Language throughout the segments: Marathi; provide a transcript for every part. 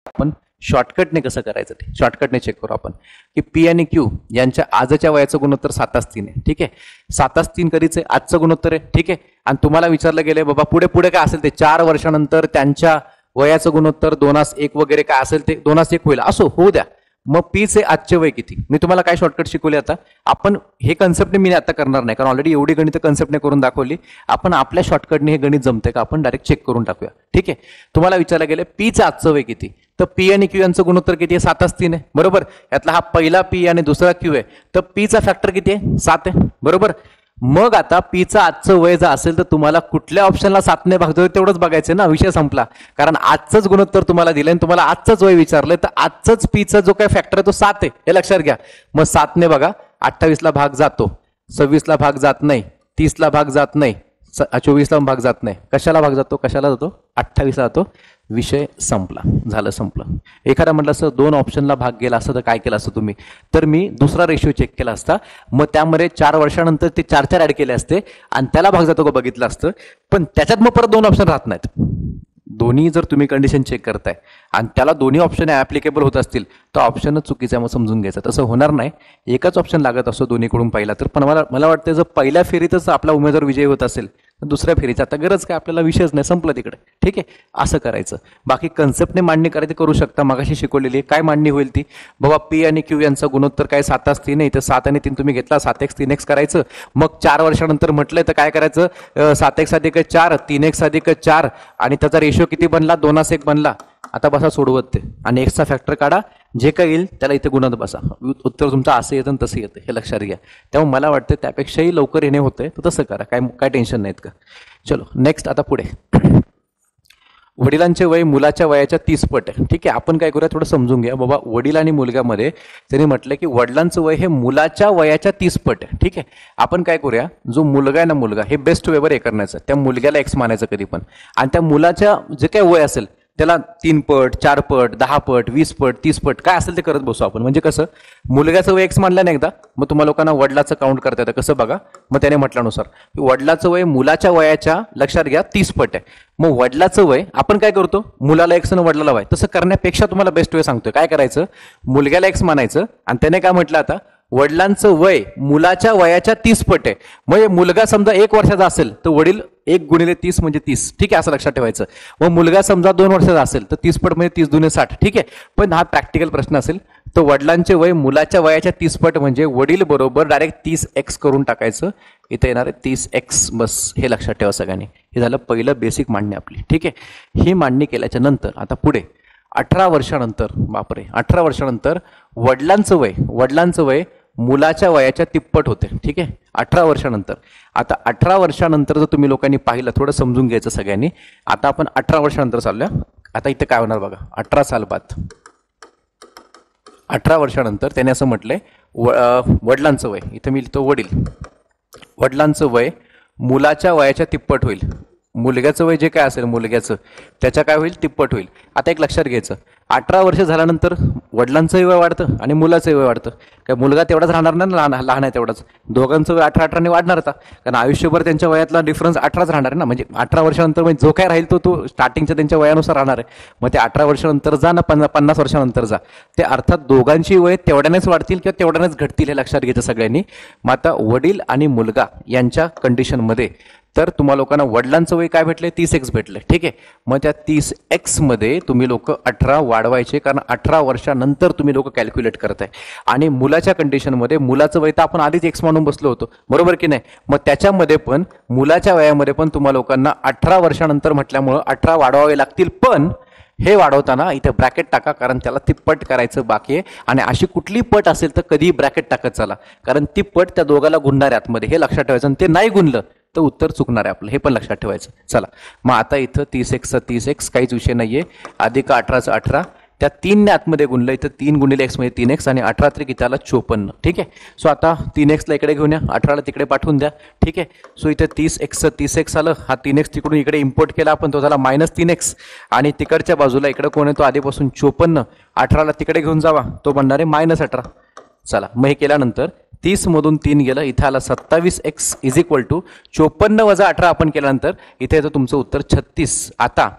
आपण शॉर्टकटने कसं करायचं ते शॉर्टकटने चेक करू आपण की पी आणि क्यू यांच्या आजच्या वयाचं गुणोत्तर 7:3 आहे. ठीक आहे, 7:3 कधीच आहे, आजचं गुणोत्तर आहे. ठीक आहे, आणि तुम्हाला विचारलं गेले बाबा पुढे पुढे काय असेल ते 4 वर्षानंतर त्यांच्या वयाचं गुणोत्तर 2:1 वगैरे काय असेल ते 2:1 होईल, असो होऊ द्या. मग पीचे आजचे वय किती. मी तुम्हाला काय शॉर्टकट शिकवले आता आपण हे कन्सेप्टने मी आता करणार नाही कारण ऑलरेडी एवढी गणित कन्सेप्टने करून दाखवली. आपण आपल्या शॉर्टकटने हे गणित जमते का आपण डायरेक्ट चेक करून टाकूया. ठीक आहे, तुम्हाला विचारलं गेलं पीचं आजचं वय किती, तर पी आणि क्यू यांचं गुणोत्तर किती आहे 7:3 आहे बरोबर. यातला हा पहिला पी आणि दुसरा क्यू आहे तर पीचा फॅक्टर किती आहे 7 आहे बरोबर. मग आता पीचं आजचं वय जर असेल तर तुम्हाला कुठल्या ऑप्शनला 7ने भागतोय तेवढंच बघायचं ना, विषय संपला. कारण आजचंच गुणोत्तर तुम्हाला दिलंय आणि तुम्हाला आजचंच वय विचारलंय तर आजचंच पीचा जो काय फॅक्टर आहे तो 7 आहे हे लक्षात घ्या. मग 7ने बघा 28ला भाग जातो, 26ला भाग जात नाही, 30ला भाग जात नाही, 24ला भाग जात नाही. कशाला भाग जातो, कशाला जातो 28ला जातो. विषय संपला, झालं संपलं. एखादा म्हटलं असं 2 ऑप्शनला भाग गेला असतं तर काय केलं असतं तुम्ही, तर मी दुसरा रेशिओ चेक केला असता. मग त्यामध्ये 4 वर्षानंतर ते 4 ऍड केले असते आणि त्याला भाग जातो का बघितलं असतं. पण त्याच्यात मग परत 2 ऑप्शन राहत नाहीत. दोन्ही जर तुम्ही कंडिशन चेक करताय आणि त्याला दोन्ही ऑप्शन ऍप्लिकेबल होत असतील तर ऑप्शनच चुकीचा मग समजून घ्यायचं. तसं होणार नाही, एकच ऑप्शन लागत असतो दोन्हीकडून पहिला तर. पण मला वाटतं जर पहिल्या फेरीतच आपला उमेदवार विजयी होत असेल तर दुसऱ्या फेरीचा आता गरज काय, आपल्याला विषयच नाही, संपलं तिकडे. ठीक आहे, असं करायचं. बाकी कन्सेप्टने मांडणी करायची करू शकता, मागाशी शिकवलेली आहे. काय मांडणी होईल ती, बाबा पी आणि क्यू यांचं गुणोत्तर काय 7:3 आहे तर 7 आणि 3 तुम्ही घेतला 7x 3x करायचं. मग 4 वर्षानंतर म्हटलंय तर काय करायचं 7x + 4 3x + 4 आणि त्याचा रेशो किती बनला 2:1 बनला. आता बसा सोडवत ते आणि एक्सचा फॅक्टर काढा, जे काही येईल त्याला इथे गुणत बसा. उत्तर तुमचं असं येतं तसं येतं हे लक्षात घ्या. त्यामुळे मला वाटतं त्यापेक्षाही लवकर येणे होतंय तर तसं करा, काय टेन्शन नाहीत का. चलो नेक्स्ट आता पुढे. वडिलांचे वय मुलाच्या वयाच्या 30 पट आहे. ठीक आहे, आपण काय करूया थोडं समजून घ्या. बाबा वडील आणि मुलग्यामध्ये त्यांनी म्हटलं की वडिलांचं वय हे मुलाच्या वयाच्या 30 पट आहे. ठीक आहे, आपण काय करूया जो मुलगा आहे ना मुलगा हे बेस्ट वेवर हे करण्याचं, त्या मुलग्याला एक्स मानायचं कधी पण आणि त्या मुलाच्या जे काय वय असेल त्याला 3 पट 4 पट 10 पट 20 पट 30 पट काय असेल ते करत बसू आपण. म्हणजे कसं मुलग्याचं वय एक्स मानलं नाही एकदा मग तुम्हाला लोकांना वडिलाचं काउंट करता येतं. कसं बघा, मग त्याने म्हटल्यानुसार वडिलाचं वय मुलाच्या वयाच्या लक्षात घ्या 30 पट आहे. मग वडिलाचं वय आपण काय करतो मुलाला एक्स आणि वडिलाला वय, तसं करण्यापेक्षा तुम्हाला बेस्ट वे सांगतोय. काय करायचं मुलग्याला एक्स मानायचं आणि त्याने काय म्हटलं आता वडिलांचं वय मुलाच्या वयाच्या 30 पट आहे. म्हणजे मुलगा समजा 1 वर्षाचा असेल तर वडील 1 × 30 म्हणजे 30. ठीक आहे, असं लक्षात ठेवायचं. मग मुलगा समजा 2 वर्षाचा असेल तर 30 पट म्हणजे 30 × 60. ठीक आहे, पण हा प्रॅक्टिकल प्रश्न असेल तर वडिलांचे वय मुलाच्या वयाच्या 30 पट म्हणजे वडील बरोबर डायरेक्ट 30x करून टाकायचं. इथे येणार आहे 30x बस, हे लक्षात ठेवा सगळ्यांनी. हे झालं पहिलं बेसिक मांडणी आपली. ठीक आहे, ही मांडणी केल्याच्या नंतर आता पुढे 18 वर्षानंतर बापरे 18 वर्षानंतर वडिलांचं वय मुलाच्या वयाच्या तिप्पट होते. ठीक आहे, 18 वर्षानंतर. आता 18 वर्षानंतर जर तुम्ही लोकांनी पाहिलं थोडं समजून घ्यायचं सगळ्यांनी. आता आपण 18 वर्षानंतर चालूया. आता इथे काय होणार बघा 18 साल बाद 18 वर्षानंतर त्याने असं म्हटलंय वडिलांचं वय, इथं मी लिहितो वडिलांचं वय मुलाच्या वयाच्या तिप्पट होईल. मुलग्याचं वय जे काय असेल मुलग्याचं त्याच्या काय होईल तिप्पट होईल. आता एक लक्षात घ्यायचं 18 वर्ष झाल्यानंतर वडिलांचंही वय वाढतं आणि मुलाचंही वय वाढतं. काय मुलगा तेवढाच राहणार नाही, लहान आहे तेवढाच. दोघांचं वय 18-18ने वाढणार आता, कारण आयुष्यभर त्यांच्या वयातला डिफरन्स 18च राहणार आहे ना. म्हणजे 18 वर्षानंतर म्हणजे जो काय राहील तो स्टार्टिंगच्या त्यांच्या वयानुसार राहणार आहे. मग ते 18 वर्षानंतर जा ना 50 वर्षानंतर जा, ते अर्थात दोघांची वय तेवढ्यानेच वाढतील किंवा तेवढ्यानेच घटतील हे लक्षात घ्यायचं सगळ्यांनी. मग आता वडील आणि मुलगा यांच्या कंडिशनमध्ये तर तुम्हा लोकांना वडिलांचं वय काय भेटले 30x भेटले. ठीक आहे, मग त्या 30x मध्ये तुम्ही लोक 18 वाढवायचे, कारण 18 वर्षानंतर तुम्ही लोक कॅल्क्युलेट करताय. आणि मुलाच्या कंडिशनमध्ये मुलाचं वय तर आपण आधीच एक्स मानून बसलो होतो बरोबर की नाही. मग त्याच्यामध्ये पण मुलाच्या वयामध्ये पण तुम्हा लोकांना 18 वर्षानंतर म्हटल्यामुळं 18 वाढवावे लागतील. पण हे वाढवताना इथे ब्रॅकेट टाका, कारण त्याला ती पट करायचं बाकी आहे. आणि अशी कुठली पट असेल तर कधी ब्रॅकेट टाकत चला, कारण ती पट त्या दोघाला गुणणार आहे आतमध्ये, हे लक्षात ठेवायचं. आणि ते नाही गुणलं तर उत्तर चुकणार आहे आपलं, हे पण लक्षात ठेवायचं. चला मग आता इथं 30x 30x काहीच विषय नाहीये, अधिक 18 18 त्या 3ने आतमध्ये गुणलं. इथं 3 × x म्हणजे 3x आणि 18 त्रिक त्याला 54. ठीक आहे, सो आता 3x ला इकडे घेऊन या, 18ला तिकडे पाठवून द्या. ठीक आहे, सो इथे 30x 30x आलं, हा 3x तिकडून इकडे इम्पोर्ट केला आपण, तो झाला -3x. आणि तिकडच्या बाजूला इकडे कोण आहे तो आधीपासून 54, 18ला तिकडे घेऊन जावा, तो बनणार आहे -18. चला मग हे केल्यानंतर 30 मधून 3 गेलं, इथे आला 27x = 54 - 18 आपण केल्यानंतर इथे येतं तुमचं उत्तर 36. आता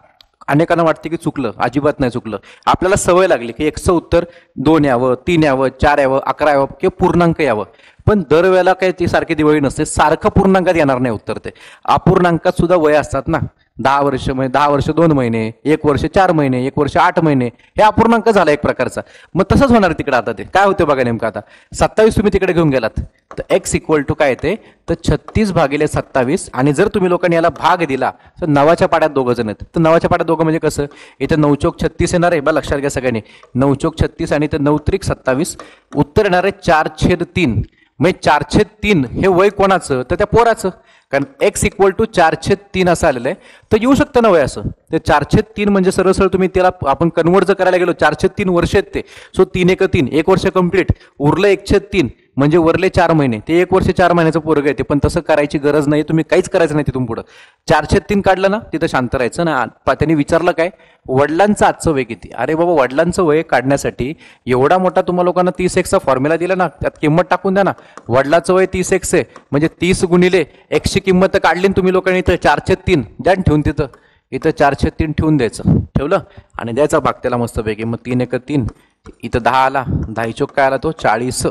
अनेकांना वाटते की चुकलं, अजिबात नाही चुकलं. आपल्याला सवय लागली की एक्सचं उत्तर 2 यावं, 3 यावं, 4 यावं, 11 यावं किंवा पूर्णांक यावं. पण दरवेळेला काही ती सारखी दिवाळी नसते, सारखं पूर्णांकात येणार नाही उत्तर. ते अपूर्णांकात सुद्धा वय असतात ना. 10 वर्ष म्हणजे 10 वर्ष 2 महिने, 1 वर्ष 4 महिने, 1 वर्ष 8 महिने, हे अपूर्णांक झाला एक प्रकारचा. मग तसंच होणार तिकडे. आता ते काय होते बघा नेमकं. आता 27 तुम्ही तिकडे घेऊन गेलात तर एक्स इक्वल टू काय येते तर 36/27. आणि जर तुम्ही लोकांनी याला भाग दिला तर 9च्या पाड्यात दोघं जण आहेत. तर 9च्या पाड्यात दोघं म्हणजे कसं, इथं 9 चौक 36 येणार आहे बा, लक्षात घ्या सगळ्यांनी. 9 चौक 36 आणि इथं 9 त्रिक 27. उत्तर येणार आहे 4/3. म्हणजे 4/3 हे वय कोणाचं तर त्या पोराचं. कारण एक्स इक्वल टू 4/3 असं आलेलं आहे. तर येऊ शकतं ना वय असं. ते 4/3 म्हणजे सरळ सरळ तुम्ही त्याला आपण कन्वर्ट जर करायला गेलो 4/3 वर्ष आहेत ते. सो 3 एक 3, 1 वर्ष कंप्लीट, उरलं 1/3 म्हणजे वरले 4 महिने. ते 1 वर्ष 4 महिन्याचं पोरग आहे ते. पण तसं करायची गरज नाही, तुम्ही काहीच करायचं नाही तिथून पुढं. 4/3 काढलं ना तिथं शांत राहायचं ना. त्यांनी विचारलं काय, वडिलांचं आजचं वय किती. अरे बाबा, वडिलांचं वय काढण्यासाठी एवढा मोठा तुम्हाला लोकांना 30x फॉर्म्युला दिला ना, त्यात किंमत टाकून द्या ना. वडिलाचं वय 30x आहे म्हणजे 30 गुणिले x ची किंमत काढली तुम्ही लोकांनी. इथं 4/3 द्या ठेवून, तिथं इथं 4/3 ठेवून द्यायचं. ठेवलं आणि द्यायचा भाग त्याला मस्तपैकी. मग 3 एक 3, इथं 10 आला, 10 चौक काय आला तो 40.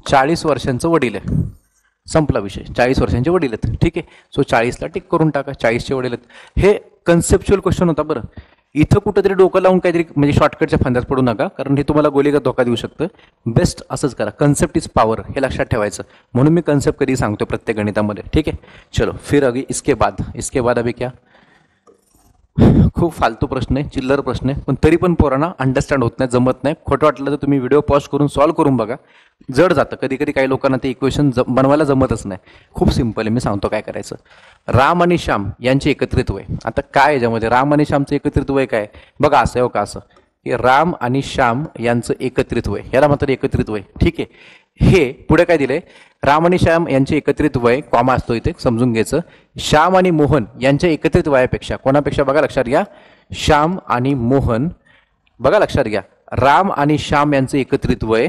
40 वर्षांचं वडील आहे, संपला विषय. 40 वर्षांचे वडील आहेत, ठीक आहे. सो 40ला टिक करून टाका, 40चे वडील आहेत. हे कन्सेप्च्युअल क्वेश्चन होता. बरं, इथं कुठेतरी डोकं लावून काहीतरी म्हणजे शॉर्टकटच्या फंद्यात पडू नका, कारण हे तुम्हाला गोलीगत धोका देऊ शकतं. बेस्ट असंच करा. कन्सेप्ट इज पॉवर हे लक्षात ठेवायचं. म्हणून मी कन्सेप्ट कधी सांगतो प्रत्येक गणितामध्ये, ठीक आहे. चलो फिर अभी इसके बाद अभी क्या. खूप फालतू प्रश्न आहे, चिल्लर प्रश्न आहे, पण तरी पण पोरांना अंडरस्टँड होत नाही, जमत नाही. खोटं वाटलं तर तुम्ही व्हिडिओ पॉज करून सॉल्व्ह करून बघा. जड जातं कधी कधी, काही लोकांना ते इक्वेशन बनवायला जमतच नाही. खूप सिंपल आहे, मी सांगतो काय करायचं. राम आणि श्याम यांचे एकत्रित वय. आता काय याच्यामध्ये राम आणि श्यामचं एकत्रित वय काय बघा. असं आहे हो का, असं की राम आणि श्याम यांचं एकत्रित वय, याला मात्र एकत्रित वय, ठीक आहे. हे पुढे काय दिलंय, राम आणि श्याम यांचे एकत्रित वय, कॉमा असतो इथे समजून घ्यायचं. श्याम आणि मोहन यांच्या एकत्रित वयापेक्षा, कोणापेक्षा बघा लक्षात घ्या, श्याम आणि मोहन, बघा लक्षात घ्या, राम आणि श्याम यांचं एकत्रित वय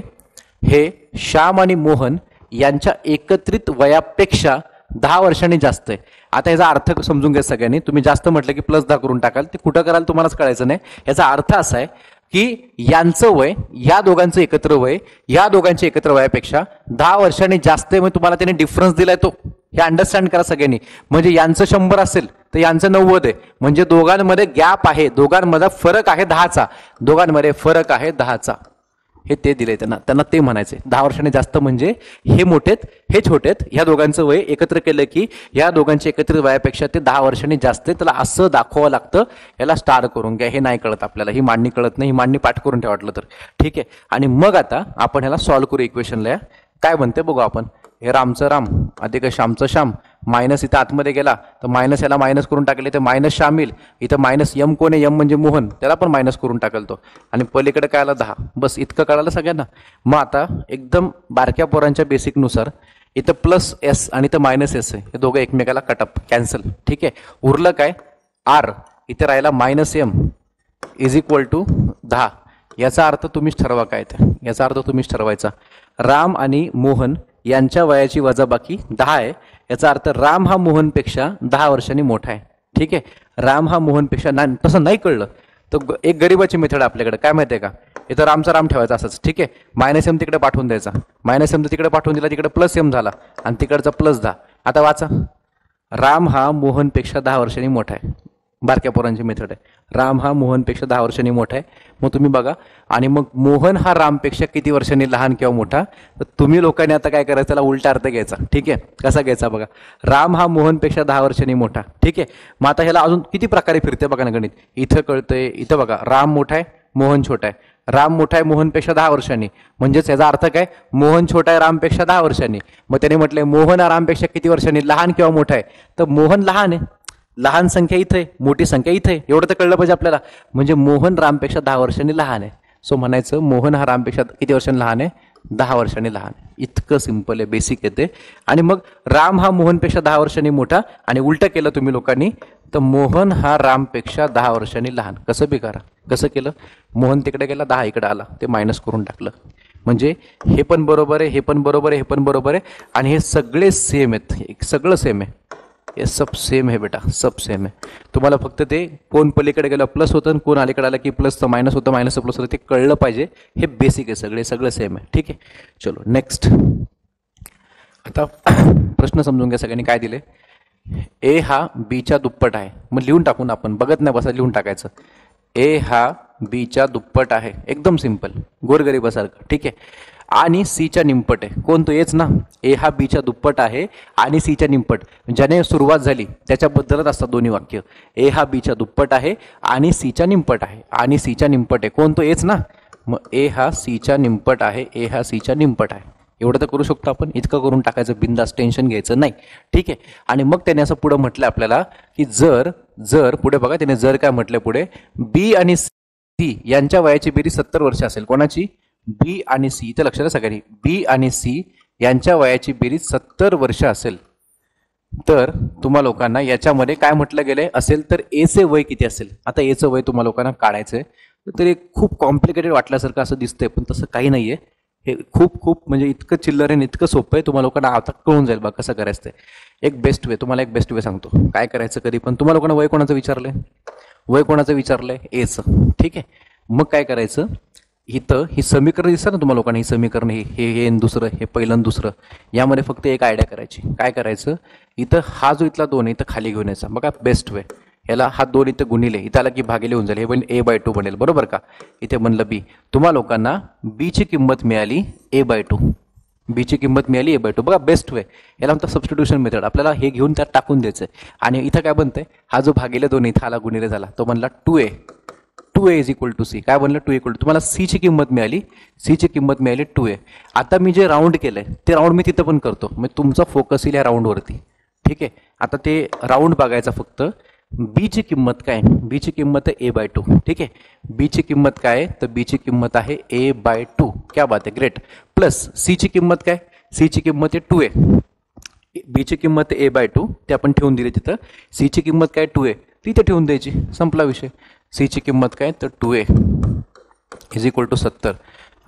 हे श्याम आणि मोहन यांच्या एकत्रित वयापेक्षा 10 वर्षांनी जास्त आहे. आता याचा अर्थ समजून घ्या सगळ्यांनी. तुम्ही जास्त म्हटलं की +10 करून टाकाल, ते कुठं कराल तुम्हालाच कळायचं नाही. याचा अर्थ असा आहे की यांचं वय, या दोघांचं एकत्र वय, या दोघांच्या एकत्र वयापेक्षा 10 वर्षांनी जास्त आहे. मग तुम्हाला त्याने डिफरन्स दिलाय तो, हे अंडरस्टँड करा सगळ्यांनी. म्हणजे यांचं 100 असेल तर यांचं 90 आहे. म्हणजे दोघांमध्ये गॅप आहे, दोघांमध्ये फरक आहे 10चा, दोघांमध्ये फरक आहे 10चा. हे ते दिले त्यांना ते म्हणायचे. 10 वर्षांनी जास्त म्हणजे हे मोठेत हे छोटेत. ह्या दोघांचं वय एकत्र केलं की या दोघांच्या एकत्रित वयापेक्षा ते 10 वर्षांनी जास्त आहे. त्याला असं दाखवावं लागतं. याला स्टार करून घ्या. हे नाही कळत आपल्याला, ही मांडणी कळत नाही. ही मांडणी पाठ करून ठेवा वाटलं तर, ठीक आहे. आणि मग आता आपण ह्याला सॉल्व्ह करू इक्वेशनला. काय बनते बघू आपण. हे रामचं राम अधिक श्यामचं श्याम, मायनस इथं आतमध्ये गेला तर मायनस याला मायनस करून टाकले तर मायनस श्याम येईल. इथं मायनस यम कोण आहे, यम म्हणजे मोहन, त्याला पण मायनस करून टाकल तो. आणि पलीकडे काय आला 10. बस इतकं कळालं सगळ्यांना. मग आता एकदम बारक्या पोरांच्या बेसिकनुसार इथं +s आणि इथं -s आहे, हे दोघं एकमेकाला कटअप कॅन्सल, ठीक आहे. उरलं काय r, इथे राहिला -m इज इक्वल टू 10. याचा अर्थ तुम्हीच ठरवा काय ते, याचा अर्थ तुम्हीच ठरवायचा. राम आणि मोहन यांच्या वयाची वजाबाकी 10 आहे. याचा अर्थ राम हा मोहनपेक्षा 10 वर्षांनी मोठा आहे, ठीक आहे. राम हा मोहनपेक्षा तसं नाही कळलं तर एक गरीबाची मेथड आपल्याकडे काय माहिती आहे का, इथं रामचा राम ठेवायचा असंच, ठीक आहे. -m तिकडे पाठवून द्यायचा, -m तिकडे पाठवून दिला, तिकडे +m झाला आणि तिकडचा +10. आता वाचा, राम हा मोहनपेक्षा 10 वर्षांनी मोठा आहे. बारक्या पोरांची मेथड आहे. राम हा मोहनपेक्षा 10 वर्षांनी मोठा आहे. मग तुम्ही बघा, आणि मग मोहन हा रामपेक्षा किती वर्षांनी लहान किंवा मोठा. तर तुम्ही लोकांनी आता काय करायचं, त्याला उलटा अर्थ घ्यायचा, ठीक आहे. कसा घ्यायचा बघा, राम हा मोहनपेक्षा 10 वर्षांनी मोठा, ठीक आहे. मग आता ह्याला अजून किती प्रकारे फिरते बघा ना गणित. इथं कळतंय, इथं बघा राम मोठा आहे मोहन छोटा आहे. राम मोठा आहे मोहनपेक्षा 10 वर्षांनी, म्हणजेच याचा अर्थ काय, मोहन छोटा आहे रामपेक्षा 10 वर्षांनी. मग त्याने म्हटलंय मोहन हा रामपेक्षा किती वर्षांनी लहान किंवा मोठा आहे. तर मोहन लहान आहे, लहान संख्या इथे आहे, मोठी संख्या इथे आहे, एवढं तर कळलं पाहिजे आपल्याला. म्हणजे मोहन रामपेक्षा 10 वर्षांनी लहान आहे. सो म्हणायचं मोहन हा रामपेक्षा किती वर्षांनी लहान आहे, 10 वर्षांनी लहान आहे. इतकं सिंपल आहे, बेसिक येते. आणि मग राम हा मोहनपेक्षा 10 वर्षांनी मोठा, आणि उलटं केलं तुम्ही लोकांनी तर मोहन हा रामपेक्षा 10 वर्षांनी लहान. कसं बी करा. कसं केलं, मोहन तिकडे गेला 10 इकडे आला, ते मायनस करून टाकलं. म्हणजे हे पण बरोबर आहे, हे पण बरोबर आहे, हे पण बरोबर आहे, आणि हे सगळे सेम आहेत, सगळं सेम आहे. हे सब सेम आहे बेटा, सब सेम आहे. तुम्हाला फक्त ते कोण पलीकडे गेलं प्लस होतं, कोण अलीकडे आलं की प्लसचं मायनस होतं, मायनसचं प्लस होतं, ते कळलं पाहिजे. हे बेसिक आहे, सगळं सेम आहे. ठीक आहे, चलो नेक्स्ट. आता प्रश्न समजून घ्या सगळ्यांनी. काय दिले? ए हा बीच्या दुप्पट आहे. मग लिहून टाकून आपण बघत नाही बसा, लिहून टाकायचं. ए हा बीच्या दुप्पट आहे, एकदम सिंपल, गोरगरिबासारखं. ठीक आहे. आणि सीच्या निंपट आहे. कोण तो? येच ना. ए हा बीच्या दुप्पट आहे आणि सीच्या निंपट. ज्याने सुरुवात झाली त्याच्याबद्दलच असतात दोन्ही वाक्य. ए हा बीच्या दुप्पट आहे आणि सीच्या निंपट आहे. आणि सीच्या निंपट आहे. कोण तो? येच ना. मग ए हा सीच्या निंपट आहे, ए हा सीच्या निंपट आहे. एवढं तर करू शकतो आपण. इतकं करून टाकायचं, बिंदास, टेन्शन घ्यायचं नाही. ठीक आहे. आणि मग त्याने असं पुढं म्हटलं आपल्याला की जर पुढे बघा त्याने जर काय म्हटलं पुढे, बी आणि सी यांच्या वयाची बेरीज 70 वर्ष असेल. कोणाची? बी आणि सी. इथं लक्षात सगळ्यांनी, बी आणि सी यांच्या वयाची बेरीज 70 वर्ष असेल तर तुम्हा लोकांना याच्यामध्ये काय म्हटलं गेलंय असेल तर एचे वय किती असेल. आता एचं वय तुम्हा लोकांना काढायचंय. तरी खूप कॉम्प्लिकेटेड वाटल्यासारखं असं दिसतंय, पण तसं काही नाहीये. हे खूप म्हणजे इतकं चिल्लर आहे, इतकं सोपं आहे. तुम्हाला लोकांना आता कळून जाईल बा कसं करायचं ते. एक बेस्ट वे, तुम्हाला एक बेस्ट वे सांगतो काय करायचं. कधी पण तुम्हाला लोकांना वय कोणाचं विचारलंय, वय कोणाचं विचारलंय? एचं. ठीक आहे. मग काय करायचं, इथं ही समीकरण दिसतं ना तुम्हाला लोकांना, ही समीकरण हे दुसरं, हे पहिलं आणि दुसरं, यामध्ये फक्त एक आयडिया करायची. काय करायचं, इथं हा जो इथला 2 इथं खाली घेऊन यायचा. बघा बेस्ट वे, याला हा 2 इथं गुणिले, इथं आला की भागिले होऊन जाईल. हे पण A/2 बनेल, बरोबर का. इथे म्हणलं बी. तुम्हा लोकांना बीची किंमत मिळाली A/2. बीची किंमत मिळाली A/2. बघा बेस्ट वे, याला म्हणतात सबस्टिट्यूशन मेथड. आपल्याला हे घेऊन त्यात टाकून द्यायचं. आणि इथं काय बनतंय, हा जो भागिले 2 इथं आला गुणिले झाला, तो बनला 2A. 2A is equal to C. काय बनलं? 2 इक्वल टू, तुम्हाला सीची किंमत मिळाली, सीची किंमत मिळाली 2A. आता मी जे राऊंड केलंय ते राऊंड मी तिथं पण करतो. मग तुमचा फोकस येईल या राऊंडवरती. ठीक आहे. आता ते राऊंड बघायचा फक्त. बीची किंमत काय? बीची किंमत आहे A/2. ठीक आहे. बीची किंमत काय? तर बीची किंमत आहे A/2. क्या बात आहे, ग्रेट. प्लस सीची किंमत काय? सीची किंमत आहे 2A. बीची किंमत आहे A/2, ते आपण ठेवून दिली तिथं. सीची किंमत काय? 2A, तिथे ठेवून द्यायची, संपला विषय. सीची किंमत काय? तर 2A इज इक्वल टू 70.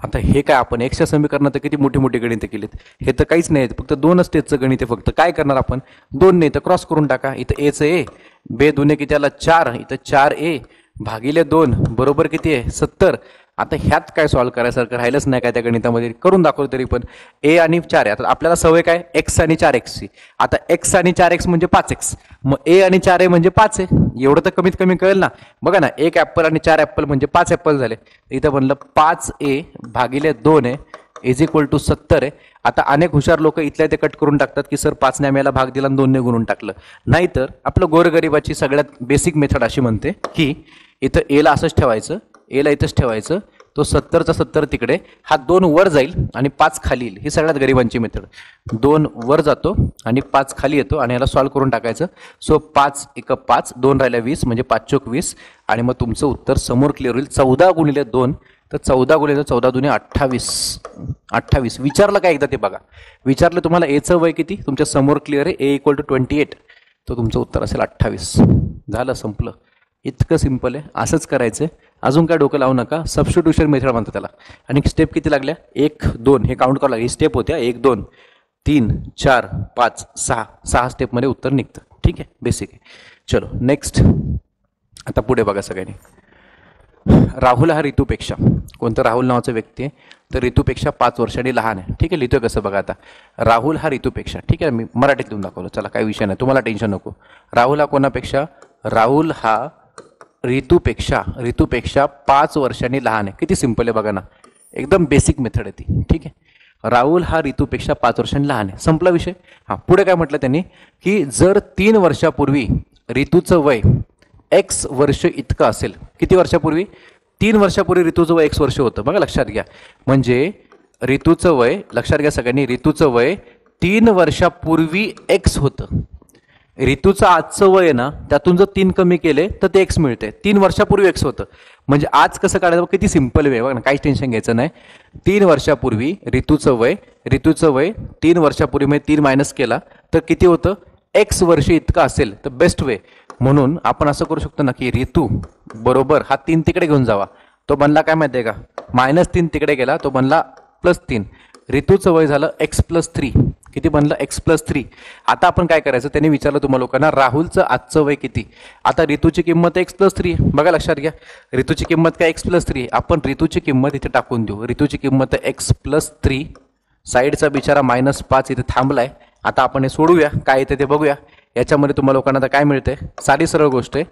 आता हे काय, आपण एक्सच्या समीकरणात तर किती मोठी मोठी गणितं केलीत. हे तर काहीच नाही, फक्त 2 स्टेजचं गणित आहे. फक्त काय करणार आपण, 2 नाही तर क्रॉस करून टाका. इथं एचं ए, बे 2 किती आला 4, इथं 4A भागिले 2 बरोबर किती आहे 70. आता ह्यात काय सॉल्व्ह करायसारखं राहिलंच नाही काय त्या गणितामध्ये, करून दाखवलं तरी पण. ए आणि 4 आहे. आता आपल्याला सवय काय, एक्स आणि 4x. आता एक्स आणि 4x म्हणजे 5x. मग ए आणि 4A म्हणजे 5 आहे. एवढं तर कमीत कमी कळेल ना. बघा ना, 1 ॲपल आणि 4 ॲपल म्हणजे 5 ॲपल झाले. इथं बनलं 5A भागिले 2A इज इक्वल टू 70 आहे. आता अनेक हुशार लोक इथल्या ते कट करून टाकतात की सर 5 ने आम्हाला भाग दिला आणि 2 ने गुणून टाकलं. नाहीतर आपलं गोरगरिबाची सगळ्यात बेसिक मेथड अशी म्हणते की इथं एला असंच ठेवायचं, एला इथंच ठेवायचं, तो 70चा 70 तिकडे, हा 2 वर जाईल आणि 5 खाली येईल. ही सगळ्यात गरिबांची मेथड. 2 वर जातो आणि 5 खाली येतो आणि याला सॉल्व्ह करून टाकायचं. सो 5 × 5, 2 राहिल्या 20 म्हणजे 5 चोक 20. आणि मग तुमचं उत्तर समोर क्लिअर होईल. 14 गुणिले 2, तर 14 गुणिले 14 दुने 28. 28 विचारलं काय एकदा ते बघा. विचारलं तुम्हाला एचं वय किती, तुमच्या समोर क्लिअर आहे. A = 28, तर तुमचं उत्तर असेल 28. झालं, संपलं. इतकं सिंपल आहे. असंच करायचं. अजून काय डोकं लावू नका. सबस्टिट्यूशन मेथड म्हणतात त्याला. आणि स्टेप किती लागल्या, 1 2 हे काउंट करावं लागेल. ही स्टेप होत्या 1 2 3 4 5 6 स्टेपमध्ये उत्तर निघतं. ठीक आहे, बेसिक आहे. चलो नेक्स्ट. आता पुढे बघा सगळ्यांनी. राहुल हा ऋतूपेक्षा, कोणतं राहुल नावाचा व्यक्ती आहे, तर ऋतूपेक्षा 5 वर्षांनी लहान आहे. ठीक आहे, लिहितोय कसं बघा आता. राहुल हा ऋतूपेक्षा, ठीक आहे, मी मराठीत लिहून दाखवलं. चला काही विषय नाही, तुम्हाला टेन्शन नको. राहुल हा कोणापेक्षा, राहुल हा ऋतूपेक्षा 5 वर्षांनी लहान आहे. किती सिंपल आहे बघा ना, एकदम बेसिक मेथड आहे ती. ठीक आहे, राहुल हा ऋतूपेक्षा 5 वर्षांनी लहान आहे, संपला विषय. हां, पुढे काय म्हटलं त्यांनी की जर 3 वर्षापूर्वी ऋतूचं वय x वर्ष इतकं असेल. किती वर्षापूर्वी, 3 वर्षापूर्वी ऋतूचं वय x वर्ष होतं. बघा लक्षात घ्या. म्हणजे ऋतूचं वय, लक्षात घ्या सगळ्यांनी, ऋतूचं वय 3 वर्षापूर्वी x होतं. ऋतूचं आजचं वय ना, त्यातून जर 3 कमी केले तर ते x मिळते. 3 वर्षापूर्वी x होतं. म्हणजे आज कसं काढायचं, किती सिंपल वे बघा ना, काहीच टेन्शन घ्यायचं नाही. 3 वर्षापूर्वी ऋतूचं वय 3 वर्षापूर्वी म्हणजे 3 मायनस केला तर किती होतं, x वर्ष इतकं असेल. तर बेस्ट वे म्हणून आपण असं करू शकतो ना की ऋतू बरोबर हा 3 तिकडे घेऊन जावा, तो बनला काय माहिती आहे का, -3 तिकडे गेला तो बनला +3. ऋतूचं वय झालं x + 3. किती बनलं x+3. आता आपण काय करायचं, त्यांनी विचारलं तुम्हाला लोकांना राहुलचं आजचं वय किती. आता ऋतूची किंमत x+3 आहे, बघा लक्षात घ्या. ऋतूची किंमत काय x+3 आहे, आपण ऋतूची किंमत इथे टाकून देऊ. ऋतूची किंमत आहे x+3, साईडचा बिचारा -5 इथे थांबलाय. आता आपण हे सोडूया, काय येते ते बघूया. याच्यामध्ये तुम्हाला लोकांना आता काय मिळते, साधी सरळ गोष्ट आहे.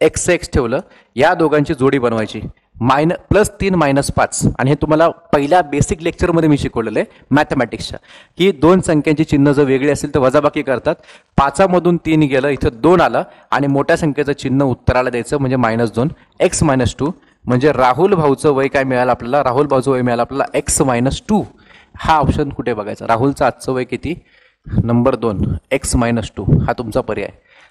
x ठेवलं, या दोघांची जोडी बनवायची, +3 -5. आणि हे तुम्हाला पहिल्या बेसिक लेक्चरमध्ये मी शिकवलेलं आहे मॅथमॅटिक्सच्या, की दोन संख्यांची चिन्ह जर वेगळी असेल तर वजाबाकी करतात. 5मधून 3 गेलं, इथं 2 आलं आणि मोठ्या संख्येचं चिन्ह उत्तराला द्यायचं, म्हणजे -2 x -2. म्हणजे राहुल भाऊचं वय काय मिळालं आपल्याला, राहुल भाऊचं वय मिळालं आपल्याला x -2. हा ऑप्शन कुठे बघायचा, राहुलचं आजचं वय किती, नंबर 2 x -2 हा तुमचा पर्याय.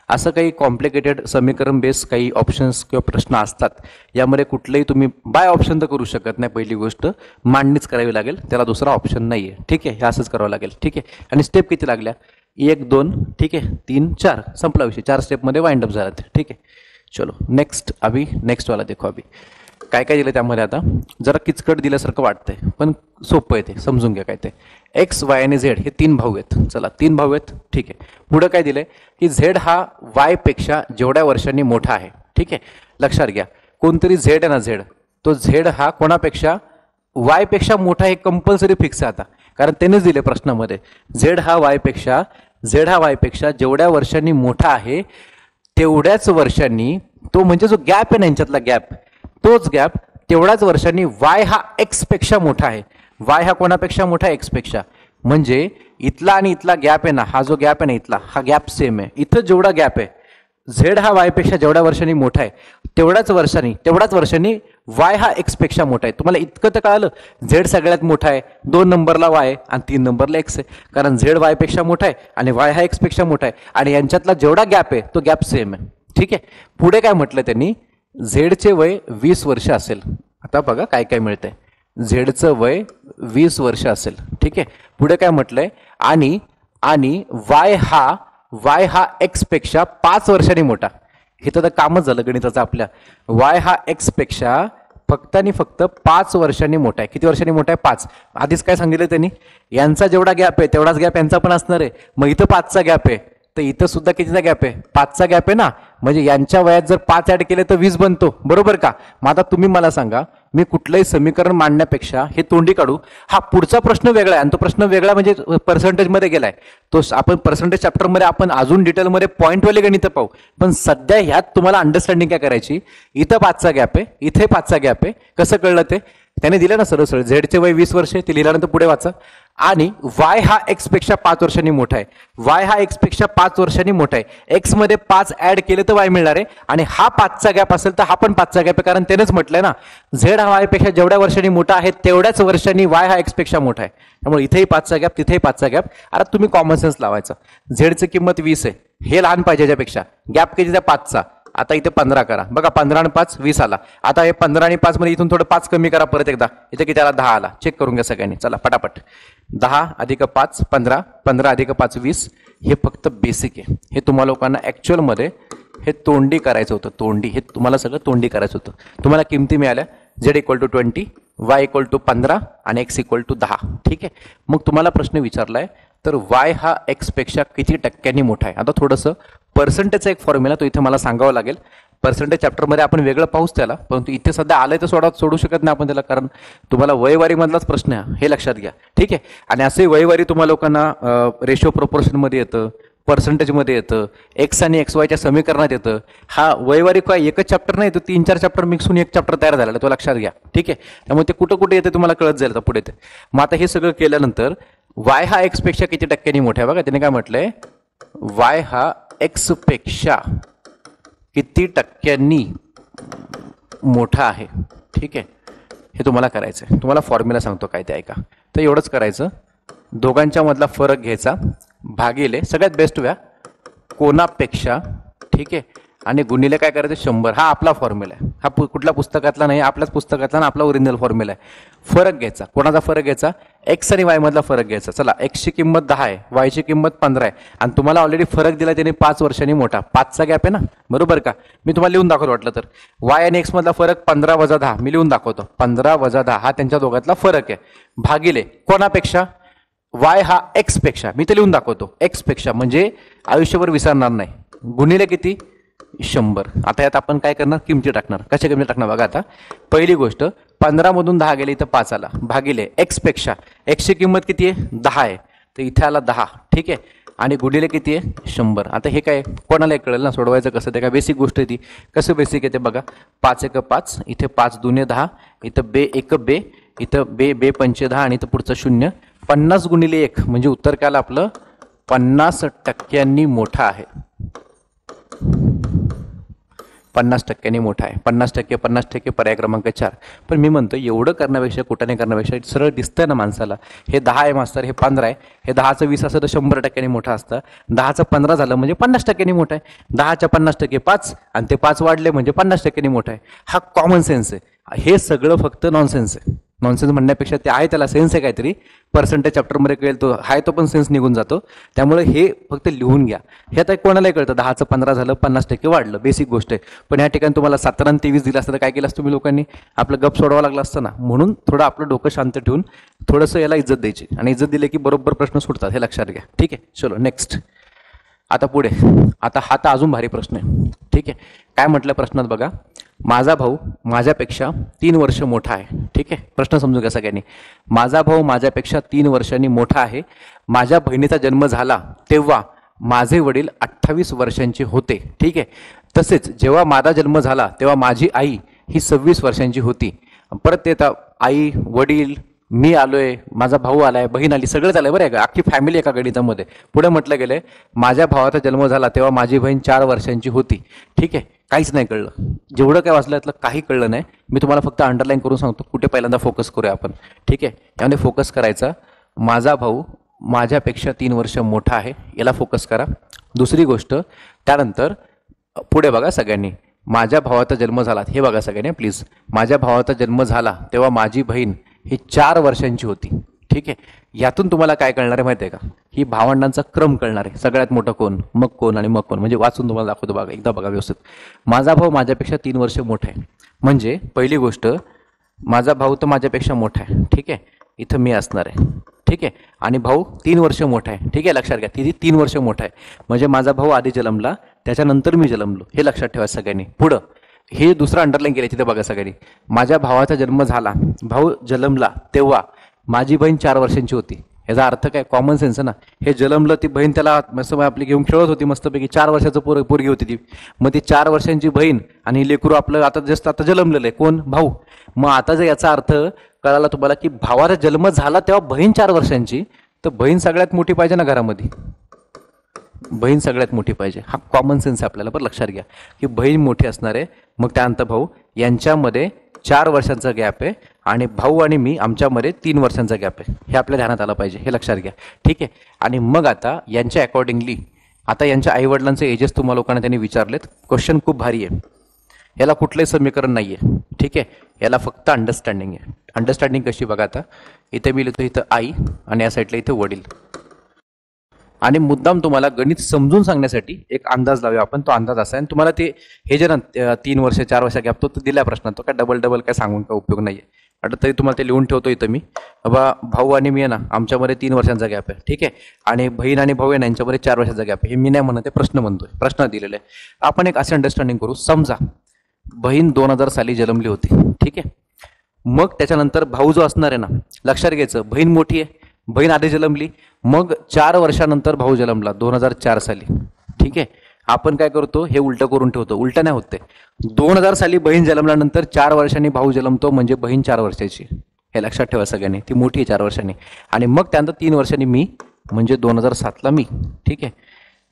असं काही कॉम्प्लिकेटेड समीकरण बेस काही ऑप्शन्स किंवा प्रश्न असतात, यामध्ये कुठलेही तुम्ही बाय ऑप्शन तर करू शकत नाही. पहिली गोष्ट मांडणीच करावी लागेल, त्याला दुसरा ऑप्शन नाही आहे. ठीक आहे, हे असंच करावं लागेल. ठीक आहे, आणि स्टेप किती लागल्या, 1 2 ठीक आहे, 3 4 संपला विषय. 4 स्टेपमध्ये वाइंड अप झाला. ठीक आहे, चलो नेक्स्ट. अभी नेक्स्ट वाला देखो. अभी काय काय दिलं त्यामध्ये, आता जरा किचकट दिल्यासारखं वाटतंय पण सोपं आहे, ते समजून घ्या. काय ते x y आणि z हे 3 भाऊ आहेत. चला 3 भाऊ आहेत. ठीक आहे, पुढे काय दिलंय की z हा y पेक्षा जेवढ्या वर्षांनी मोठा आहे. ठीक आहे, लक्षात घ्या. कोणतरी z आहे ना, z, तो z हा कोणापेक्षा, y पेक्षा मोठा हे कंपल्सरी फिक्स आहे आता, कारण त्यानेच दिले प्रश्नामध्ये. z हा y पेक्षा जेवढ्या वर्षांनी मोठा आहे तेवढ्याच वर्षांनी, तो म्हणजे जो गॅप आहे ना यांच्यातला गॅप, तोच गॅप तेवढ्याच वर्षांनी y हा x पेक्षा मोठा आहे. y हा कोणापेक्षा मोठा आहे, x पेक्षा. म्हणजे इथला आणि इथला गॅप आहे ना, हा जो गॅप आहे ना इथला, हा गॅप सेम आहे. इथं जेवढा गॅप आहे, z हा y पेक्षा जेवढ्या वर्षांनी मोठा आहे तेवढ्याच वर्षांनी y हा x पेक्षा मोठा आहे. तुम्हाला इतकं तर कळालं, z सगळ्यात मोठा आहे, 2 नंबरला y आणि 3 नंबरला x आहे, कारण z y पेक्षा मोठा आहे आणि y हा x पेक्षा मोठा आहे, आणि यांच्यातला जेवढा गॅप आहे तो गॅप सेम आहे. ठीक आहे, पुढे काय म्हटलं त्यांनी, झेडचे वय 20 वर्ष असेल. आता बघा काय काय मिळतंय, झेडचं वय 20 वर्ष असेल. ठीक आहे, पुढे काय म्हटलंय, आणि वाय हा एक्स पेक्षा 5 वर्षांनी मोठा. हे तर कामच झालं गणिताचं आपल्या. वाय हा एक्स पेक्षा फक्त आणि फक्त 5 वर्षांनी मोठा आहे. किती वर्षांनी मोठा आहे, 5. आधीच काय सांगितलं त्यांनी, यांचा जेवढा गॅप आहे तेवढाच गॅप यांचा पण असणार आहे. मग इथं 5चा गॅप आहे, तर इथं सुद्धा कितीचा गॅप आहे, 5चा गॅप आहे ना. म्हणजे यांच्या वयात जर 5 ऍड केले तर 20 बनतो, बरोबर का. मग आता तुम्ही मला सांगा, मी कुठलंही समीकरण मांडण्यापेक्षा हे तोंडी काढू. हा पुढचा प्रश्न वेगळा आहे, आणि तो प्रश्न वेगळा म्हणजे पर्सेंटेजमध्ये गेलाय. तो आपण पर्सेंटेज चॅप्टरमध्ये आपण अजून डिटेलमध्ये पॉईंटवाले गणित पाहू. पण सध्या ह्यात तुम्हाला अंडरस्टँडिंग काय करायची, इथं 5चा गॅप आहे, इथे 5चा गॅप आहे. कसं कळलं ते, त्याने दिलं ना सरळ, झेडचे वय 20 वर्ष, ते लिहिल्यानंतर पुढे वाचा. आणि वाय हा एक्स पेक्षा 5 वर्षांनी मोठा आहे. वाय हा एक्स पेक्षा 5 वर्षांनी मोठा आहे. एक्स मध्ये 5 ऍड केले तर वाय मिळणार आहे, आणि हा 5चा गॅप असेल तर हा पण 5चा गॅप आहे, कारण त्यानेच म्हटलंय ना, झेड हा वाय पेक्षा जेवढ्या वर्षांनी मोठा आहे तेवढ्याच वर्षांनी वाय हा एक्स पेक्षा मोठा आहे. त्यामुळे इथेही 5चा गॅप, तिथेही 5चा गॅप. आता तुम्ही कॉमन सेन्स लावायचा. झेडची किंमत 20 आहे, हे लहान पाहिजे याच्यापेक्षा, गॅप किती त्या 5चा. आता इथे 15 करा, बघा 15 आणि 5 20 आला. आता हे 15 आणि 5 मध्ये इथून थोडं 5 कमी करा परत एकदा, इथे किती आला, 10 आला. चेक करून घ्या सगळ्यांनी, चला पटापट. 10 अधिक 5 15, 15 अधिक 5 20. हे फक्त बेसिक आहे. हे तुम्हाला लोकांना ऍक्च्युअल मध्ये हे तोंडी करायचं होतं, तोंडी. हे तुम्हाला सगळं तोंडी करायचं होतं. तुम्हाला किमती मिळाल्या, z = 20, y = 15 आणि x = 10. ठीक आहे, मग तुम्हाला प्रश्न विचारलाय, तर y हा x पेक्षा किती टक्क्यांनी मोठा आहे. आता थोडंसं पर्सेंटेजचा एक फॉर्म्युला तो इथे मला सांगावा लागेल. पर्सेंटेज चॅप्टरमध्ये आपण वेगळं पाहूच त्याला, परंतु इथे सध्या आलंय तर सोडू शकत नाही आपण त्याला, कारण तुम्हाला वयवारीमधलाच प्रश्न आहे, हे लक्षात घ्या. ठीक आहे, आणि असे वयवारी तुम्हाला लोकांना रेशो प्रोपोर्शनमध्ये येतं, पर्सेंटेजमध्ये येतं, एक्स आणि एक्स वायच्या समीकरणात येतं. हा वयवारी काय एकच चॅप्टर नाही, तो 3-4 चॅप्टर मिक्स होऊन एक चॅप्टर तयार झालेला, तो लक्षात घ्या. ठीक आहे, त्यामुळे ते कुठं कुठे येते तुम्हाला कळत जाईल पुढे ते. मग आता हे सगळं केल्यानंतर वाय हा एक्स पेक्षा किती टक्क्यांनी मोठा आहे, बघा त्याने काय म्हटलंय, वाय हा एक्स पेक्षा किती टक्क्यांनी मोठा आहे. ठीक आहे, हे तुम्हाला करायचं आहे. तुम्हाला फॉर्म्युला सांगतो काय ते ऐका. तर एवढंच करायचं, दोघांच्या मधला फरक घ्यायचा, भागिले सगळ्यात बेस्ट व्या कोणापेक्षा. ठीक आहे, आणि गुणिले काय करायचं, 100. हा आपला फॉर्म्युला आहे, हा कुठल्या पुस्तकातला नाही, आपल्याच पुस्तकातला ना, आपला ओरिजिनल फॉर्म्युला आहे. फरक घ्यायचा, कोणाचा फरक घ्यायचा, एक्स आणि वाय मधला फरक घ्यायचा. चला, एक्सची किंमत 10 आहे, वायची किंमत 15 आहे, आणि तुम्हाला ऑलरेडी फरक दिला त्याने 5 वर्षांनी मोठा. 5चा गॅप आहे ना, बरोबर का. मी तुम्हाला लिहून दाखवतो वाटलं तर. वाय आणि एक्स मधला फरक 15 - 10, मी लिहून दाखवतो. 15 - 10 हा त्यांच्या दोघातला फरक आहे, भागिले कोणापेक्षा, वाय हा एक्स पेक्षा, मी ते लिहून दाखवतो, एक्स पेक्षा म्हणजे आयुष्यभर विसरणार नाही, गुणिले किती 100. आता यात आपण काय करणार, किमती टाकणार. कशा किमती टाकणार बघा. आता पहिली गोष्ट 15 मधून 10 गेले, इथं 5 आला, भागिले एक्स पेक्षा, एक्सची किंमत किती आहे 10 आहे, तर इथे आला 10. ठीक आहे, आणि गुणिले किती आहे 100. आता हे काय कोणाला कळेल ना सोडवायचं कसं, ते काय बेसिक गोष्ट आहे ती. कसं बेसिक आहे ते बघा. 5 1 5, इथे 5 2 10, इथं बे 1 बे, इथं बे बे 5 10, आणि इथं पुढचं 0. 50 गुणिले 1 म्हणजे उत्तर काय आलं आपलं 50% मोठा आहे. 50% मोठा आहे. 50% पर्याय क्रमांक 4. पण मी म्हणतो एवढं करण्यापेक्षा, कुठं नाही करण्यापेक्षा सरळ दिसतंय ना माणसाला, हे 10 आहे मास्तर, हे 15 आहे, हे 10चं 20 असं तर 100% मोठं असतं. 10चं 15 झालं म्हणजे 50% मोठं आहे. 10च्या 50% 5, आणि ते 5 वाढले म्हणजे 50% मोठं आहे. हा कॉमन सेन्स आहे. हे सगळं फक्त नॉनसेन्स आहे. नॉनसेन्स म्हणण्यापेक्षा ते आहे, त्याला सेन्स आहे काहीतरी, पर्सेंटेज चॅप्टरमध्ये कळेल तो आहे, तो पण सेन्स निघून जातो. त्यामुळे हे फक्त लिहून घ्या. हे आता कोणालाही कळतं, 10चं 15 झालं 50% वाढलं, बेसिक गोष्ट आहे. पण या ठिकाणी तुम्हाला 17 आणि 23 दिलं असतं तर काय केलं असतं तुम्ही लोकांनी, आपलं गप सोडवावं लागलं असतं ना. म्हणून थोडं आपलं डोकं शांत ठेवून थोडंसं याला इज्जत द्यायची, आणि इज्जत दिली की बरोबर प्रश्न सुटतात, हे लक्षात घ्या. ठीक आहे, चलो नेक्स्ट. आता पुढे, आता हा तर अजून भारी प्रश्न आहे. ठीक आहे, काय म्हटलं प्रश्नात बघा, माझा भाऊ माझ्यापेक्षा 3 वर्ष मोठा आहे. ठीक आहे, प्रश्न समजू घ्या सगळ्यांनी. माझा भाऊ माझ्यापेक्षा 3 वर्षांनी मोठा आहे. माझ्या बहिणीचा जन्म झाला तेव्हा माझे वडील 28 वर्षांचे होते. ठीक आहे, तसेच जेव्हा माझा जन्म झाला तेव्हा माझी आई ही 26 वर्षांची होती. परत ते आता आई, वडील, मी आलोय, माझा भाऊ आलाय, बहीण आली, सगळंच आलंय बरं आहे का, अख्खी फॅमिली एका गणितामध्ये. पुढे म्हटलं गेलंय माझ्या भावाचा जन्म झाला तेव्हा माझी बहीण 4 वर्षांची होती. ठीक आहे, काहीच नाही कळलं, जेवढं काय वाचलं यातलं काही कळलं नाही. मी तुम्हाला फक्त अंडरलाईन करून सांगतो कुठे पहिल्यांदा फोकस करूया आपण. ठीक आहे, यामध्ये फोकस करायचा, माझा भाऊ माझ्यापेक्षा 3 वर्ष मोठा आहे, याला फोकस करा. दुसरी गोष्ट, त्यानंतर पुढे बघा सगळ्यांनी, माझ्या भावाचा जन्म झाला, हे बघा सगळ्यांनी प्लीज, माझ्या भावाचा जन्म झाला तेव्हा माझी बहीण ही 4 वर्षांची होती. ठीक आहे, यातून तुम्हाला काय कळणार आहे माहिती आहे का, ही भावंडांचा क्रम कळणार आहे, सगळ्यात मोठं कोण, मग कोण आणि मग कोण, म्हणजे वाचून तुम्हाला दाखवतो बघा, एकदा बघा व्यवस्थित. माझा भाऊ माझ्यापेक्षा 3 वर्ष मोठा आहे, म्हणजे पहिली गोष्ट माझा भाऊ तर माझ्यापेक्षा मोठा आहे. ठीक आहे, इथं मी असणार आहे. ठीक आहे, आणि भाऊ 3 वर्ष मोठा आहे. ठीक आहे, लक्षात घ्या, ती 3 वर्ष मोठा आहे, म्हणजे माझा भाऊ आधी जन्मला, त्याच्यानंतर मी जन्मलो, हे लक्षात ठेवा सगळ्यांनी. पुढं हे दुसरं अंडरलाईन केलं तिथे बघा सगळ्यांनी, माझ्या भावाचा जन्म झाला, भाऊ जन्मला तेव्हा माझी बहीण 4 वर्षांची होती. याचा अर्थ काय, कॉमन सेन्स आहे ना. हे जन्मलं, ती बहीण त्याला मस्त आपली घेऊन खेळत होती मस्तपैकी, 4 वर्षाचं पोरगी होती ती. मग ती 4 वर्षांची बहीण आणि लेकरू आपलं आता जस्ट आता जन्मलेलं आहे, कोण, भाऊ. मग आता जर याचा अर्थ कळाला तुम्हाला की भावाचा जन्म झाला तेव्हा बहीण 4 वर्षांची, तर बहीण सगळ्यात मोठी पाहिजे ना घरामध्ये, बहीण सगळ्यात मोठी पाहिजे. हा कॉमन सेन्स आहे आपल्याला, पण लक्षात घ्या की बहीण मोठी असणार आहे. मग त्यानंतर भाऊ, यांच्यामध्ये 4 वर्षांचा गॅप आहे, आणि भाऊ आणि मी आमच्यामध्ये 3 वर्षांचा गॅप आहे, हे आपल्या ध्यानात आलं पाहिजे, हे लक्षात घ्या. ठीक आहे, आणि मग आता यांच्या अकॉर्डिंगली आता यांच्या आईवडिलांचे एजेस तुम्हाला लोकांना त्यांनी विचारलेत. क्वेश्चन खूप भारी आहे, याला कुठलंही समीकरण नाही आहे. ठीक आहे, याला फक्त अंडरस्टँडिंग आहे. अंडरस्टँडिंग कशी बघा, आता इथे मी लिहितो, इथं आई, आणि या साईडला इथे वडील. आणि मुद्दाम तुम्हाला गणित समजून सांगण्यासाठी एक अंदाज लावूया आपण. तो अंदाज असा आहे, आणि तुम्हाला ते हे जे ना 3 वर्ष 4 वर्ष गॅप तो दिल्या प्रश्नात, तो काय डबल काय सांगून काय उपयोग नाही आहे. आता तरी तुम्हाला ते लिहून ठेवतो इथं मी, बाबा भाऊ आणि मी आहे ना आमच्यामध्ये 3 वर्षांचा गॅप आहे. ठीक आहे, आणि बहीण आणि भाऊ आहे ना यांच्यामध्ये 4 वर्षांचा गॅप आहे. हे मी नाही म्हणत आहे, प्रश्न म्हणतोय, प्रश्न दिलेला आहे. आपण एक असे अंडरस्टँडिंग करू, समजा बहीण 2000 साली जन्मली होती. ठीक आहे, मग त्याच्यानंतर भाऊ जो असणार आहे ना, लक्षात घ्यायचं, बहीण मोठी आहे, बहीण आधी जन्मली, मग 4 वर्षानंतर भाऊ जन्मला 2004 साली. ठीक आहे, आपण काय करतो, हे उलटं करून ठेवतो, उलटं नाही होते. 2000 साली बहीण जन्मल्यानंतर 4 वर्षांनी भाऊ जन्मतो, म्हणजे बहीण 4 वर्षाची, हे लक्षात ठेवा सगळ्यांनी, ती मोठी आहे 4 वर्षांनी. आणि मग त्यानंतर 3 वर्षांनी मी, म्हणजे 2007ला मी. ठीक आहे,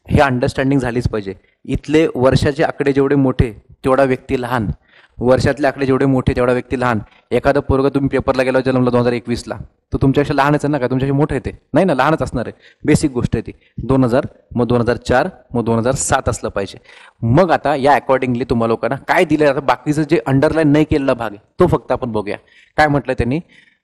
हे अंडरस्टँडिंग झालीच पाहिजे. इथले वर्षाचे आकडे जेवढे मोठे तेवढा व्यक्ती लहान, वर्षातले आकडे जेवढे मोठे तेवढा व्यक्ती लहान. एखादं पोरगं तुम्ही पेपरला गेला जन्मला 2021ला, तर तुमच्यापेक्षा लहानच आहे ना, का तुमच्याशी मोठं आहे ते, नाही ना, लहानच असणार आहे, बेसिक गोष्ट आहे ती. 2000, मग 2004, मग 2007 असलं पाहिजे. मग आता या अकॉर्डिंगली तुम्हाला लोकांना काय दिलं, आता बाकीचं जे अंडरलाईन नाही केलेला भाग आहे तो फक्त आपण बघूया. काय म्हटलं त्यांनी,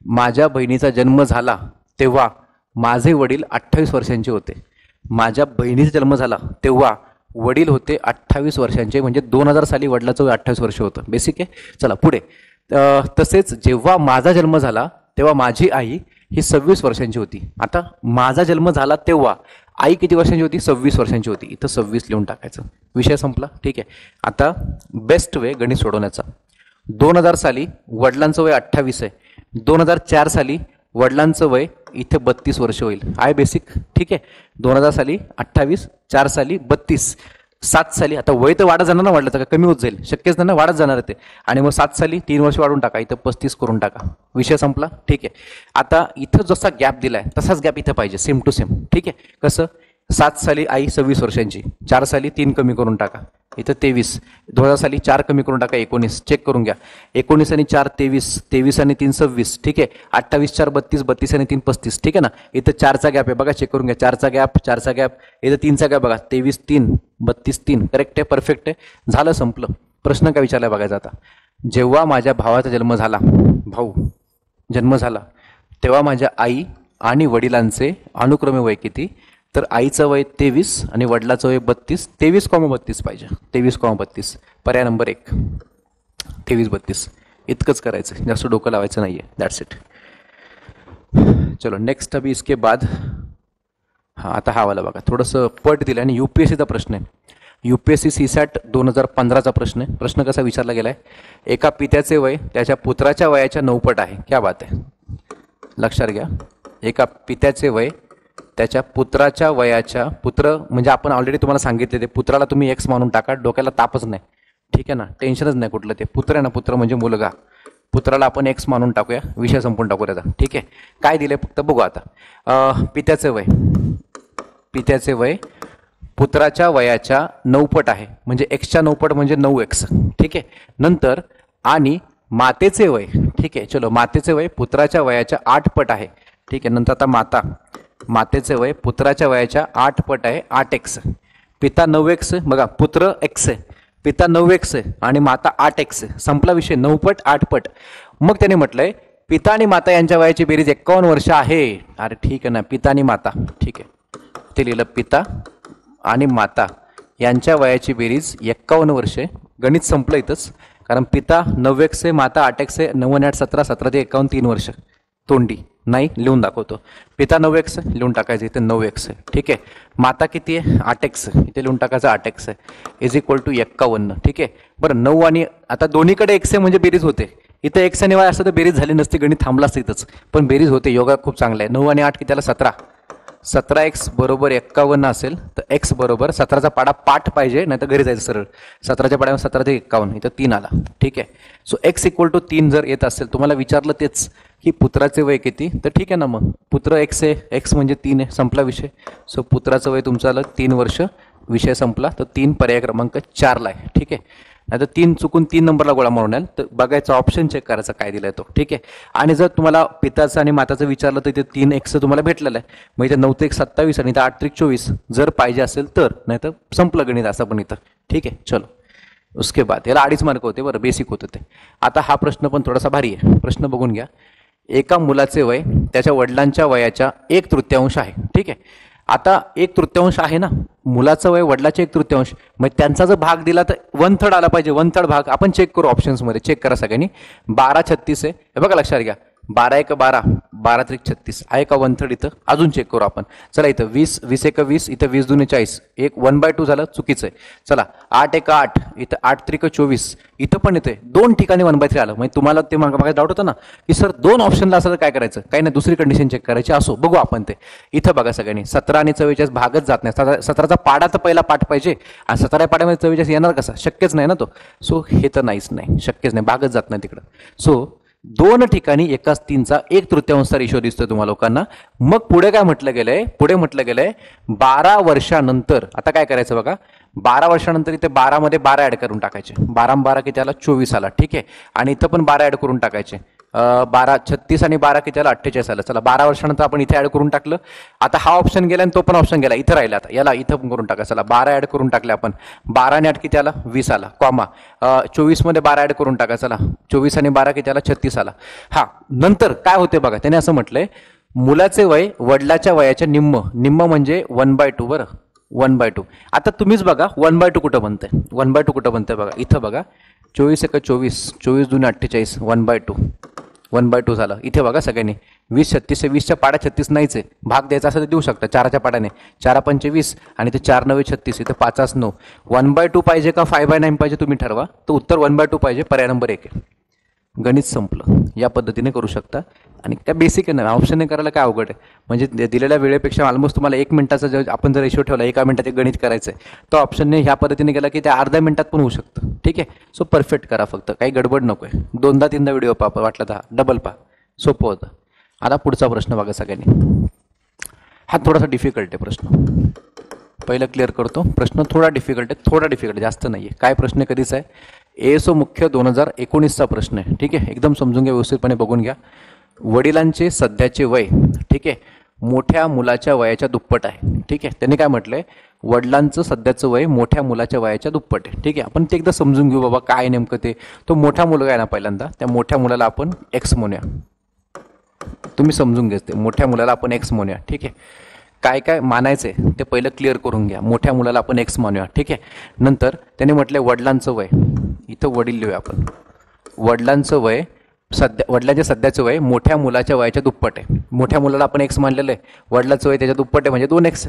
माझ्या बहिणीचा जन्म झाला तेव्हा माझे वडील 28 वर्षांचे होते. माझ्या बहिणीचा जन्म झाला तेव्हा वडील होते 28 वर्षांचे, म्हणजे 2000 साली वडिलाचं 28 वर्ष होतं. बेसिक आहे. चला पुढे, तसेच जेव्हा माझा जन्म झाला तेव्हा माझी आई ही 26 वर्षांची होती. आता माझा जन्म झाला तेव्हा आई किती वर्षांची होती? 26 वर्षांची होती. इथं 26 लिहून टाकायचं, विषय संपला. ठीक आहे. आता बेस्ट वे गणित सोडवण्याचा, 2000 साली वडिलांचं वय 28 आहे, 2004 साली वडिलांचं वय इथे 32 वर्ष होईल. आहे बेसिक. ठीक आहे. 2000 साली 28, 4 साली 32, 7 साली, आता वय तर वाढत जाणार ना, वाढलं तर कमी होत जाईल, शक्यच नाही ना, वाढत जाणार ते. आणि मग 7 साली 3 वर्ष वाढून टाका, इथं 35 करून टाका, विषय संपला. ठीक आहे. आता इथं जसा गॅप दिलाय तसाच गॅप इथं पाहिजे, सेम टू सेम. ठीक आहे. कसं? 7 साली आई 26 वर्षांची, 4 साली 3 कमी करून टाका, इथं 23, 2000 साली 4 कमी करून टाका 19, चेक करून घ्या. 19 आणि 4 23, 23 आणि 3 26. ठीक आहे. 28 4 32, 32 आणि 3 35. ठीक आहे ना. इथं 4चा गॅप आहे बघा, चेक करून घ्या. 4चा गॅप, 4चा गॅप, इथं 3चा गॅप बघा, 23 3 32 3. करेक्ट आहे, परफेक्ट आहे, झालं, संपलं. प्रश्न काय विचारलाय बघायचा आता. जेव्हा माझ्या भावाचा जन्म झाला, भाऊ जन्म झाला, तेव्हा माझ्या आई आणि वडिलांचे अनुक्रमे वय किती? तर आईचं वय 23 आणि वडिलाचं वय 32. 23,32 पाहिजे, 23,32. पर्याय नंबर 1, 23-32. इतकंच करायचं, जास्त डोकं लावायचं नाहीये. That's it. चलो नेक्स्ट. अभी इसके बाद हां, आता हा वाला बघा, थोडंसं पट दिलं आणि UPSCचा प्रश्न आहे. UPSC CSAT 2015चा प्रश्न आहे. प्रश्न कसा विचारला गेलाय? एका पित्याचे वय त्याच्या पुत्राच्या वयाच्या 9 पट आहे. क्या बात आहे, लक्षात घ्या. एका पित्याचे वय त्याच्या पुत्राच्या वयाच्या, पुत्र म्हणजे आपण ऑलरेडी तुम्हाला सांगितले, ते पुत्राला तुम्ही एक्स मानून टाका, डोक्याला तापच नाही. ठीक आहे ना, टेन्शनच नाही कुठलं. ते पुत्र आहे ना, पुत्र म्हणजे मुलगा, पुत्राला आपण एक्स मानून टाकूया, विषय संपून टाकू त्याचा. ठीक आहे. काय दिले फक्त बघू आता. पित्याचे वय, पित्याचे वय पुत्राच्या वयाच्या 9 पट आहे, म्हणजे एक्सच्या 9 पट म्हणजे 9x. ठीक आहे. नंतर आणि मातेचे वय, ठीक आहे, चलो मातेचे वय पुत्राच्या वयाच्या 8 पट आहे. ठीक आहे. नंतर आता मातेचे वय पुत्राच्या वयाच्या 8 पट आहे, 8x. पिता 9x, बघा पुत्र x आहे, पिता 9x आहे आणि माता 8x आहे. संपला विषय, 9 पट 8 पट. मग त्याने म्हटलंय पिता आणि माता यांच्या वयाची बेरीज 51 वर्ष आहे. अरे ठीक आहे ना, पिता आणि माता, ठीक आहे, ते लिहिलं पिता आणि माता यांच्या वयाची बेरीज 51 वर्षे. गणित संपलं इथंच, कारण पिता 9x आहे, माता 8x आहे, 9 आणि 8 17, 17 ते 51, 3 वर्ष. तोंडी नाही, लिहून दाखवतो. पिता 9x लिहून टाकायचं, इथे 9x आहे. ठीक आहे. माता किती आहे? 8x, इथे लिहून टाकायचं 8x आहे, इज इक्वल टू 51. ठीक आहे. बरं, 9 आणि आता दोन्हीकडे x आहे म्हणजे बेरीज होते. इथं x आणि y असं तर बेरीज झाली नसती, गणित थांबला असतं इथंच, पण बेरीज होते. योगा खूप चांगला आहे. 9 आणि 8 किती त्याला 17, 17x बरोबर 51 असेल तर x बरोबर 17चा पाडा पाठ पाहिजे, नाही तर घरी जायचं सरळ. 17च्या पाड्यावर 17 ते 51, इथं 3 आला. ठीक आहे. सो x इक्वल टू 3 जर येत असेल, तुम्हाला विचारलं तेच की पुत्राचे वय किती, तर ठीक आहे ना, मग पुत्र x आहे, x म्हणजे 3 आहे, संपला विषय. सो पुत्राचं वय तुमचं आलं 3 वर्ष, विषय संपला. तर 3 पर्याय क्रमांक 4ला आहे. ठीक आहे. नाही तर 3 चुकून 3 नंबरला गोळा मारून आल तर बघायचं, ऑप्शन चेक करायचा काय दिलाय तो. ठीक आहे. आणि जर तुम्हाला पिताचं आणि माताचं विचारलं तर इथे 3x तुम्हाला भेटलेलं आहे, मग इथे 9 ते 1 27 आणि इथं 8 त्रिक 24 जर पाहिजे असेल तर, नाही तर संपलं गणित असं पण इथं. ठीक आहे. चलो उसके बाद याला 2.5 मार्क होते, बरं बेसिक होतं ते. आता हा प्रश्न पण थोडासा भारी आहे. प्रश्न बघून घ्या. एका मुलाचे वय त्याच्या वडिलांच्या वयाच्या 1/3 आहे. ठीक आहे. आता 1/3 आहे ना, मुलाचं वय वडिलाचे 1/3, मग त्यांचा जर भाग दिला तर 1/3 आला पाहिजे. 1/3 भाग आपण चेक करू, ऑप्शन्समध्ये चेक करा सगळ्यांनी. 12 36 आहे, हे बघा लक्षात घ्या. 12 1 12, 12 त्रिक 36 आहे का 1/3? इथं अजून चेक करू आपण. चला इथं 20 20 1 20, इथं 20 2 40, एक 1/2 झालं, चुकीचं आहे. चला 8 1 8, इथं 8 त्रिक 24, इथं पण येते 2 ठिकाणी 1/3 आलं. म्हणजे तुम्हाला ते मागा डाऊट होतं ना की सर 2 ऑप्शनला असं तर काय करायचं, काही नाही, दुसरी कंडिशन चेक करायची. असो, बघू आपण ते. इथं बघा सगळ्यांनी, 17 आणि 44 भागच जात नाही. 17चा पाडा तर पहिला पाठ पाहिजे, आणि 17 पाड्यामध्ये 44 येणार कसा? शक्यच नाही ना तो. सो हे तर नाहीच नाही, शक्यच नाही, भागच जात नाही तिकडं. सो 2 ठिकाणी एकाच 3चा 1/3 रेशो दिसतोय तुम्हाला लोकांना. मग पुढे काय म्हटलं गेलंय? पुढे म्हटलं गेलंय 12 वर्षानंतर. आता काय करायचं बघा, 12 वर्षानंतर इथे 12 मध्ये 12 ऍड करून टाकायचे. 12 12 किती आला? 24 आला. ठीक आहे. आणि इथं पण 12 ऍड करून टाकायचे. 12 36 आणि 12 किती आला? 48 आलं. चला 12 वर्षानंतर आपण इथे ऍड करून टाकलं. आता हा ऑप्शन गेला आणि तो पण ऑप्शन गेला, इथं राहिला. आता याला इथं पण करून टाका. चला 12 ऍड करून टाकले आपण. 12 आणि 8 किती आला? 20 आला. कॉमा 24 मध्ये 12 ऍड करून टाका. चला 24 आणि 12 किती आला? 36 आला. हा, नंतर काय होते बघा, त्याने असं म्हटलंय मुलाचे वय वडिलाच्या वयाच्या निम्म. निम्म म्हणजे 1/2. बरं, 1/2. आता तुम्हीच बघा 1/2 कुठं बनतंय? 1/2 कुठं बनतंय बघा, इथं बघा. 24 1 24, 24 2 48, 1/2. 1/2 झालं. इथे बघा सगळ्यांनी 20 36 20च्या पाड्या 36 नाहीच आहे, भाग द्यायचा असं तर देऊ शकता 4च्या पाड्याने, 4 पंचे 20 आणि ते 4 9 36, इथे 5 9. 1/2 पाहिजे का 5/9 पाहिजे तुम्ही ठरवा. तर उत्तर 1/2 पाहिजे, पर्याय नंबर 1 आहे. गणित संपलं. या पद्धतीने करू शकता आणि काय बेसिक आहे ना, ऑप्शनने करायला काय अवघड आहे. म्हणजे दिलेल्या वेळेपेक्षा ऑलमोस्ट तुम्हाला 1 मिनिटाचा जर आपण जर रेशो ठेवला 1 मिनिटात एक गणित करायचं आहे, तर ऑप्शनने ह्या पद्धतीने केला की ते अर्ध्या मिनिटात पण होऊ शकतं. ठीक आहे. सो परफेक्ट करा, फक्त काही गडबड नको आहे. 2दा 3दा व्हिडिओ पहा, वाटलं तर डबल पहा, सोपं होतं. आता पुढचा प्रश्न बघा सगळ्यांनी. हा थोडासा डिफिकल्ट आहे प्रश्न, पहिलं क्लिअर करतो. प्रश्न थोडा डिफिकल्ट आहे, जास्त नाही आहे. काय प्रश्न कधीच आहे, एएसओ मुख्य 2019चा प्रश्न आहे. ठीक आहे, एकदम समजून घ्या, व्यवस्थितपणे बघून घ्या. वडिलांचे सध्याचे वय, ठीक आहे, मोठ्या मुलाच्या वयाच्या दुप्पट आहे. ठीक आहे, त्यांनी काय म्हटलंय, वडिलांचं सध्याचं वय मोठ्या मुलाच्या वयाच्या दुप्पट आहे. ठीक आहे, आपण ते एकदा समजून घेऊ बाबा काय नेमकं ते. तो मोठा मुलगा आहे ना, पहिल्यांदा त्या मोठ्या मुलाला आपण एक्स म्हणूया. तुम्ही समजून घ्यायचं, मोठ्या मुलाला आपण एक्स म्हणूया. ठीक आहे, काय काय मानायचंय ते पहिलं क्लिअर करून घ्या. मोठ्या मुलाला आपण एक्स मानूया. ठीक आहे, नंतर त्याने म्हटलंय वडिलांचं वय, इथं वडील लिहूया आपण. वडिलांचं वय वडिलांचे सध्याचं वय मोठ्या मुलाच्या वयाच्या दुप्पट आहे. मोठ्या मुलाला आपण एक्स मानलेलं आहे, वडिलांचं वय त्याच्या दुप्पट आहे म्हणजे 2x.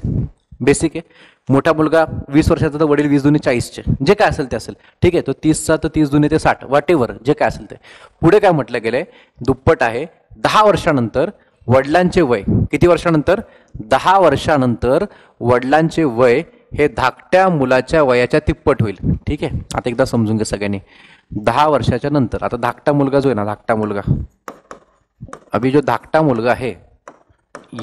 बेसिक आहे. मोठा मुलगा 20 वर्षाचा तर वडील 20 दुनी 40चे, जे काय असेल ते असेल. ठीक आहे, तो 30चा तर 30 दुनी ते 60, वाटेवर जे काय असेल ते. पुढे काय म्हटलं गेलंय, दुप्पट आहे. 10 वर्षानंतर वडिलांचे वय, किती वर्षानंतर, 10 वर्षानंतर वडिलांचे वय हे धाकट्या मुलाच्या वयाच्या तिप्पट होईल. ठीक आहे, आता एकदा समजून घ्या सगळ्यांनी. 10 वर्षाच्या नंतर, आता धाकटा मुलगा जो आहे ना, धाकटा मुलगा, अभि जो धाकटा मुलगा आहे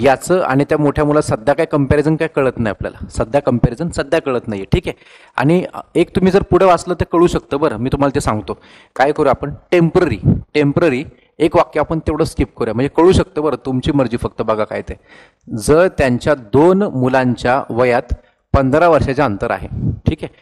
याचं आणि त्या मोठ्या मुलात सध्या काय कंपॅरिझन काय कळत नाही आपल्याला, सध्या कळत नाहीये. ठीक आहे, आणि एक तुम्ही जर पुढे वाचलं तर कळू शकतं. बरं, मी तुम्हाला ते सांगतो. काय करू आपण, टेम्पररी एक वाक्य आपण तेवढं स्किप करूया, म्हणजे कळू शकतं. बरं, तुमची मर्जी, फक्त बघा काय ते. जर त्यांच्या 2 मुलांच्या वयात 15 वर्षाचे अंतर आहे. ठीक आहे,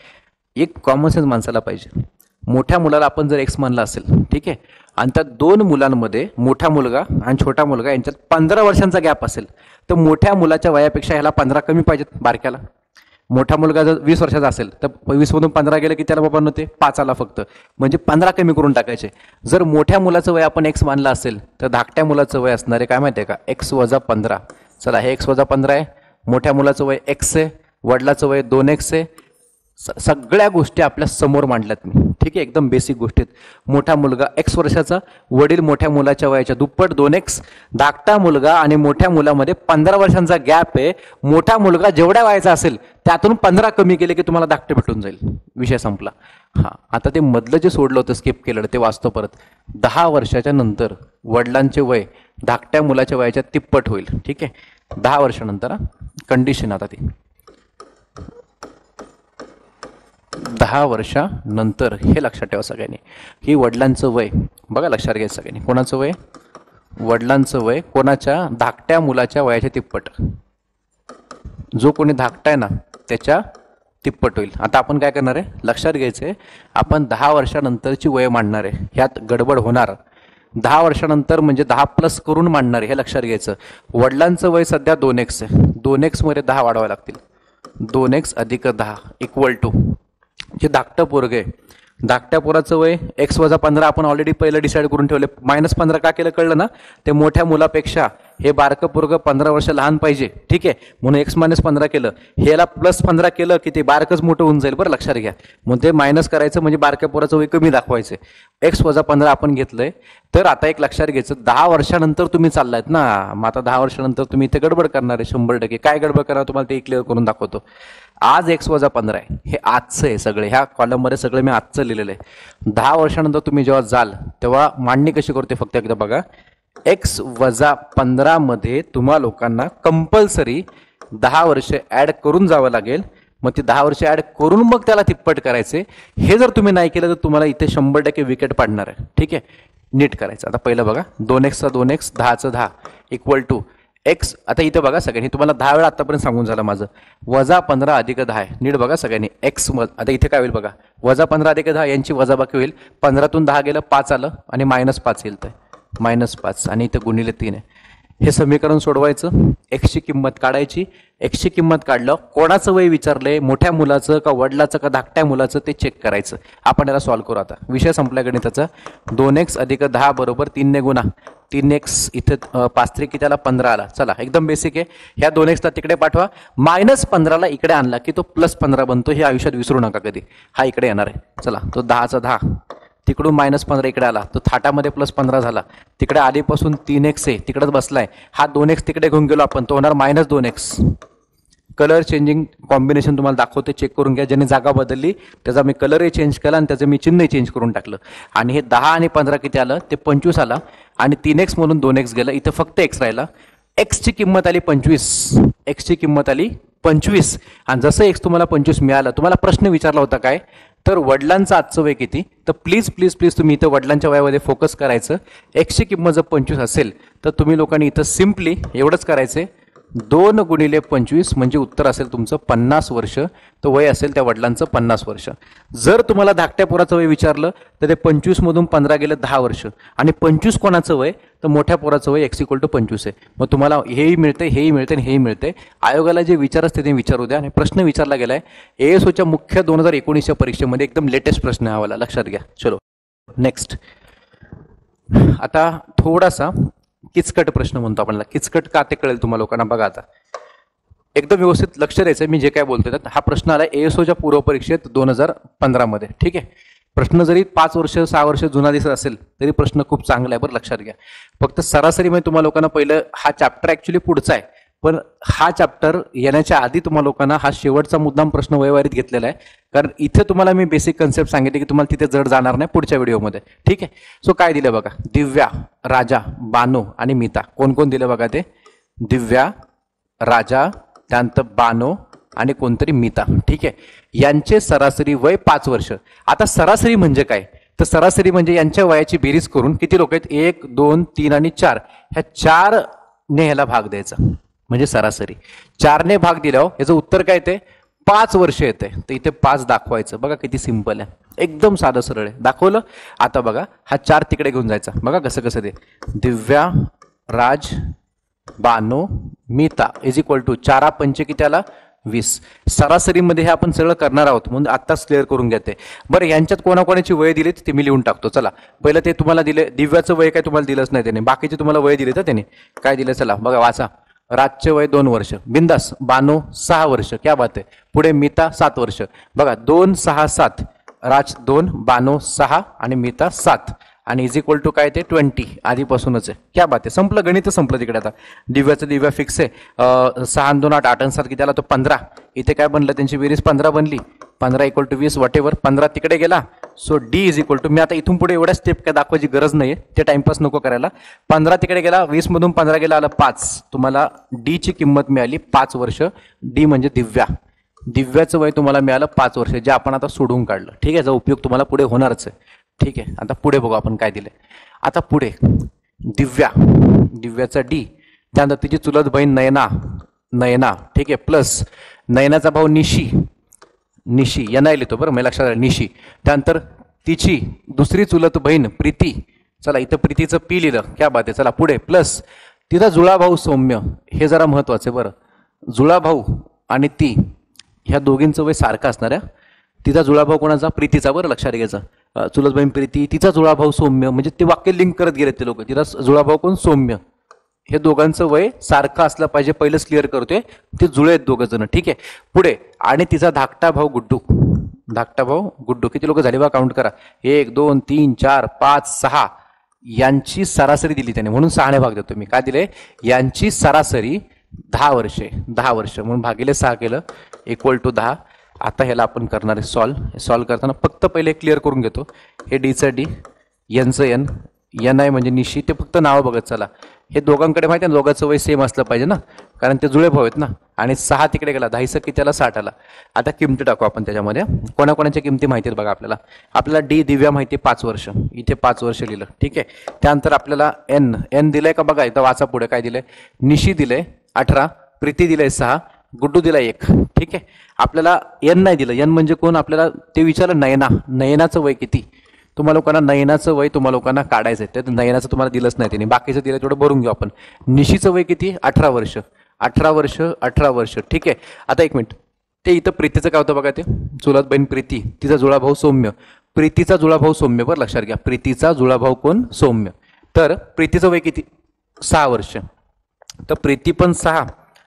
एक कॉमन सेन्स माणसाला पाहिजे. मोठ्या मुलाला आपण जर एक्स मानला असेल, ठीक आहे, आणि त्या 2 मुलांमध्ये मोठा मुलगा आणि छोटा मुलगा यांच्यात 15 वर्षांचा गॅप असेल, तर मोठ्या मुलाच्या वयापेक्षा ह्याला 15 कमी पाहिजेत बारक्याला. मोठा मुलगा जर 20 वर्षाचा असेल तर 20 मधून 15 गेलं की त्याला बाबा नव्हते 5 आला फक्त, म्हणजे 15 कमी करून टाकायचे. जर मोठ्या मुलाचं वय आपण एक्स मानलं असेल तर धाकट्या मुलाचं वय असणार आहे काय माहिती आहे का, x - 15. चला, हे x - 15 आहे. मोठ्या मुलाचं वय x आहे, वडिलाचं वय 2x आहे. सगळ्या गोष्टी आपल्या समोर मांडल्यात मी. ठीक आहे, एकदम बेसिक गोष्टीत. मोठा मुलगा x वर्षाचा, वडील मोठ्या मुलाच्या वयाच्या दुप्पट 2x, धाकटा मुलगा आणि मोठ्या मुलामध्ये 15 वर्षांचा गॅप आहे. मोठा मुलगा जेवढ्या वयाचा असेल त्यातून 15 कमी केले की तुम्हाला धाकटे भेटून जाईल, विषय संपला. हा, आता ते मधलं जे सोडलं होतं, स्किप केलं, ते वाचतो परत. 10 वर्षाच्या नंतर वडिलांचे वय धाकट्या मुलाच्या वयाच्या तिप्पट होईल. ठीक आहे, 10 वर्षानंतर. कंडिशन आता ती 10 वर्षानंतर, हे लक्षात ठेवा सगळ्यांनी. ही वडिलांचं वय बघा, लक्षात घ्यायचं सगळ्यांनी. कोणाचं वय, वडिलांचं वय कोणाच्या, धाकट्या मुलाच्या वयाच्या तिप्पट. जो कोणी धाकटा आहे ना त्याच्या तिप्पट होईल. आता आपण काय करणार आहे, लक्षात घ्यायचंय, आपण 10 वर्षानंतरची वय मांडणार आहे. ह्यात गडबड होणार. 10 वर्षानंतर म्हणजे 10+ करून मांडणार आहे, हे लक्षात घ्यायचं. वडिलांचं वय सध्या 2x आहे, 2x मध्ये 10 वाढवावे लागतील. 2x + 10 = जे धाकटं पोरग आहे, धाकट्या पोराचं वय x - 15 आपण ऑलरेडी पहिलं डिसाईड करून ठेवले. -15 का केलं कळलं ना, ते मोठ्या मुलापेक्षा हे बारकं पोरग 15 वर्ष लहान पाहिजे. ठीक आहे, म्हणून x - 15 केलं. ह्याला +15 केलं की ते बारकच मोठं होऊन जाईल. बरं, लक्षात घ्या. मग ते मायनस करायचं म्हणजे बारक्या पोराचं वय कमी दाखवायचं. x - 15 आपण घेतलंय. तर आता एक लक्षात घ्यायचं, 10 वर्षानंतर तुम्ही चाललायत ना, मग आता 10 वर्षानंतर तुम्ही इथे गडबड करणार आहे 100%. काय गडबड करणार तुम्हाला ते क्लिअर करून दाखवतो. आज x - 15 आहे, हे आजचं आहे सगळे. ह्या कॉलममध्ये सगळं मी आजचं लिहिलेलं आहे. 10 वर्षानंतर तुम्ही जेव्हा जाल तेव्हा मांडणी कशी करते फक्त एकदा बघा. x - 15 मध्ये तुम्हा लोकांना कंपल्सरी 10 वर्ष ऍड करून जावं लागेल. मग ते 10 वर्ष ऍड करून मग त्याला तिप्पट करायचे. हे जर तुम्ही नाही केलं तर तुम्हाला इथे 100% विकेट पाडणार आहे. ठीक आहे, नीट करायचं. आता पहिलं बघा, 2x चा 2x, 10 चं 10 = x. आता इथे बघा सगळ्यांनी, तुम्हाला 10 वेळा आतापर्यंत सांगून झालं माझं. -15 + 10 आहे. नीट बघा सगळ्यांनी. x आता इथे काय होईल बघा, -15 + 10 यांची वजाबाकी होईल. 15तून 10 गेलं 5 आलं आणि -5 येईल, तर -5 आणि इथे गुणिले 3 आहे. हे समीकरण सोडवायचं, एक्सची किंमत काढायची, एक्सची किंमत काढलं, कोणाचं वय विचारलंय, मोठ्या मुलाचं का वडिलाचं का धाकट्या मुलाचं ते चेक करायचं. आपण याला सॉल्व्ह करू. आता विषय संपला गणिताचा. 2x अधिक 10 बरोबर 3 ने गुणा. 3x इथे 5 3 किती आला 15 आला. चला एकदम बेसिक आहे. ह्या 2x ला तिकडे पाठवा, -15 ला इकडे आणला की तो +15 बनतो. हे आयुष्यात विसरू नका कधी. हा इकडे येणार आहे. चला तो 10चा 10 तिकडून -15 इकडे आला, तो थाटामध्ये +15 झाला. तिकडे आधीपासून 3x आहे तिकडेच बसलाय. हा 2x तिकडे घेऊन गेलो आपण, तो होणार -2x. कलर चेंजिंग कॉम्बिनेशन तुम्हाला दाखवते, चेक करून घ्या. ज्याने जागा बदलली त्याचा मी कलरही चेंज केला आणि त्याचं मी चिन्हही चेंज करून टाकलं. आणि हे 10 आणि 15 किती आलं ते 25 आला. आणि 3x म्हणून 2x गेलं, इथं फक्त x राहिला. एक्सची किंमत आली 25, एक्सची किंमत आली 25. आणि जसं एक्स तुम्हाला 25 मिळालं, तुम्हाला प्रश्न विचारला होता काय, तर वडिलांचं आजचं वय किती. तर प्लीज प्लीज प्लीज तुम्ही इथं वडिलांच्या वयामध्ये फोकस करायचं. एक्सची किंमत जर 25 असेल तर तुम्ही लोकांनी इथं सिम्पली एवढंच करायचं, 2 गुणिले 25 म्हणजे उत्तर असेल तुमचं 50 वर्ष. तर वय असेल त्या वडिलांचं 50 वर्ष. जर तुम्हाला धाकट्या पोराचं वय विचारलं तर ते 25 मधून 15 गेलं 10 वर्ष. आणि 25 कोणाचं वय, तर मोठ्या पोराचं वय x = 25 आहे. मग तुम्हाला हेही मिळते, हेही मिळते आणि हेही मिळते. आयोगाला जे विचारच ते विचारू द्या. आणि प्रश्न विचारला गेलाय ASOच्या मुख्य 2019च्या परीक्षेमध्ये, एकदम लेटेस्ट प्रश्न आहे आम्हाला, लक्षात घ्या. चलो नेक्स्ट. आता थोडासा किचकट प्रश्न म्हणतो आपण, किचकट का ते कळेल तुम्हाला लोकांना. बघा आता एकदम व्यवस्थित लक्ष द्यायचं मी जे काय बोलतोय. हा प्रश्न आला ASOच्या पूर्व परीक्षेत 2015 मध्ये. ठीक आहे, प्रश्न जरी 5 वर्ष 6 वर्ष जुना दिसत असेल तरी प्रश्न खूप चांगला आहे बरं, लक्षात घ्या. फक्त सरासरी म्हणजे तुम्हाला लोकांना पहिलं हा चॅप्टर ऍक्च्युली पुढचा आहे, पण हा चॅप्टर येण्याच्या आधी तुम्हाला लोकांना हा शेवटचा मुद्दाम प्रश्न वयवारीत घेतलेला आहे. कारण इथे तुम्हाला मी बेसिक कन्सेप्ट सांगितले की तुम्हाला तिथे जड जाणार नाही पुढच्या व्हिडिओमध्ये. ठीक आहे. सो काय दिलं बघा, दिव्या, राजा, बानो आणि मीता. कोण कोण दिलं बघा ते, दिव्या, राजा, त्यानंतर बानो आणि कोणतरी मीता. ठीक आहे, यांचे सरासरी वय 5 वर्ष. आता सरासरी म्हणजे काय, तर सरासरी म्हणजे यांच्या वयाची बेरीज करून किती लोक आहेत, 1 2 3 आणि 4, ह्या 4 ने ह्याला भाग द्यायचा म्हणजे सरासरी. 4 ने भाग दिल्यावर याचं उत्तर काय येते, 5 वर्ष येते. तर इथे 5 दाखवायचं. बघा किती सिंपल आहे, एकदम साधं सरळ आहे. दाखवलं. आता बघा हा 4 तिकडे घेऊन जायचा. बघा कसं कसं ते, दिव्या, राज, बानो, मीता = 4 पंचे किती आला 20. सरासरीमध्ये हे आपण सगळं करणार आहोत म्हणून आत्ताच क्लिअर करून घेते. बरं, यांच्यात कोणाकोणाची वय दिली ते मी लिहून टाकतो. चला पहिलं ते तुम्हाला दिले, दिव्याचं वय काय तुम्हाला दिलंच नाही त्याने, बाकीचे तुम्हाला वय दिले तर त्याने काय दिलं. चला बघा वाचा. राजचे वय 2 वर्ष, बिंदास. बानो 6 वर्ष, क्या बात आहे. पुढे मीता 7 वर्ष. बघा 2 6 7, राज 2, बानो 6 आणि मीता 7 आणि = काय ते 20 आधीपासूनच आहे. क्या बात आहे, संपलं गणित, संपलं तिकडे. आता दिव्याचं दिव्या फिक्स आहे. 6 2 8 8 7 किती आला तो 15. इथे काय बनलं, त्यांची बेरीज 15 बनली. 15 = 20 वॉटेवर. 15 तिकडे गेला. सो D = मी आता इथून पुढे एवढ्या स्टेप काय दाखवायची गरज नाहीये, ते टाइमपास नको करायला. 15 तिकडे गेला, 20 मधून 15 गेला, आला 5. तुम्हाला D ची किंमत मिळाली 5 वर्ष. D म्हणजे दिव्या. दिव्याचं वय तुम्हाला मिळालं 5 वर्ष, जे आपण आता सोडून काढलं. ठीक आहे, याचा उपयोग तुम्हाला पुढे होणारच आहे. ठीक आहे, आता पुढे बघू आपण काय दिले. आता पुढे दिव्या, दिव्याचा D, त्यानंतर तिची चुलत बहीण नयना, नयना. ठीक आहे, प्लस नयनाचा भाऊ निशी, निशी यांना लिहितो बरं, मला लक्षात आलं निशी. त्यानंतर तिची दुसरी चुलत बहीण प्रीती. चला इथं प्रीतीचं P लिहिलं, क्या बात आहे. चला पुढे प्लस तिचा जुळा भाऊ सौम्य. हे जरा महत्वाचं आहे बरं, जुळा भाऊ आणि ती ह्या दोघींचं वय सारखं असणार आहे. तिचा जुळा भाऊ कोणाचा, प्रीतीचा. बरं लक्षात घ्यायचं, चुलत बहीण प्रीती, तिचा जुळा भाऊ सौम्य, म्हणजे ते वाक्य लिंक करत गेले ते लोक. तिचा जुळा भाऊ कोण, सौम्य. हे दोघांचं वय सारखं असलं पाहिजे, पहिलंच क्लिअर करतोय. ते जुळे आहेत दोघं जण. ठीक आहे, पुढे आणि तिचा धाकटा भाऊ गुड्डू, धाकटा भाऊ गुड्डू. किती लोक झाले बा, काउंट करा. 1 2 3 4 5 6. यांची सरासरी दिली त्याने म्हणून 6 ने भाग देतो मी. काय दिले, यांची सरासरी 10 वर्षे, 10 वर्ष म्हणून भागिले 6 केलं = 10. आता ह्याला आपण करणार आहे सॉल्व. सॉल्व करताना फक्त पहिले क्लिअर करून घेतो. हे डीचं D, यांचं N, NI म्हणजे निशी. ते फक्त नावं बघत चला. हे दोघांकडे माहिती आहे ना, दोघांचं वय सेम असलं पाहिजे ना, कारण ते जुळे भाऊ आहेत ना. आणि 6 तिकडे गेला, 10 किती आला 60 आला. आता किमती टाकू आपण त्याच्यामध्ये. कोणाकोणाच्या किमती माहिती आहेत बघा आपल्याला. आपल्याला D दिव्या माहिती 5 वर्ष, इथे 5 वर्ष लिहिलं. ठीक आहे, त्यानंतर आपल्याला N दिलंय का बघा, इथं वाचा पुढे काय दिलंय. निशी दिलंय 18, प्रीती दिलंय 6, गुड्डू दिला 1. ठीक आहे, आपल्याला N नाही दिलं. N म्हणजे कोण आपल्याला ते विचारलं, नयना. नयनाचं वय किती, तुम्हाला लोकांना नयनाचं वय तुम्हाला लोकांना काढायचं आहे, तर नयनाचं तुम्हाला दिलंच नाही त्यांनी, बाकीचं दिलं तेवढं भरून घेऊ आपण. निशीचं वय किती? 18 वर्ष. 18 वर्ष 18 वर्ष. ठीक आहे. आता एक मिनिट, ते इथं प्रीतीचं काय होतं बघा, ते चुलत बहीण प्रीती, तिचा जुळा भाऊ सौम्य. प्रीतीचा जुळा भाऊ सौम्य, बरं लक्षात घ्या, प्रीतीचा जुळा भाऊ कोण? सौम्य. तर प्रीतीचं वय किती? 6 वर्ष. तर प्रीती पण 6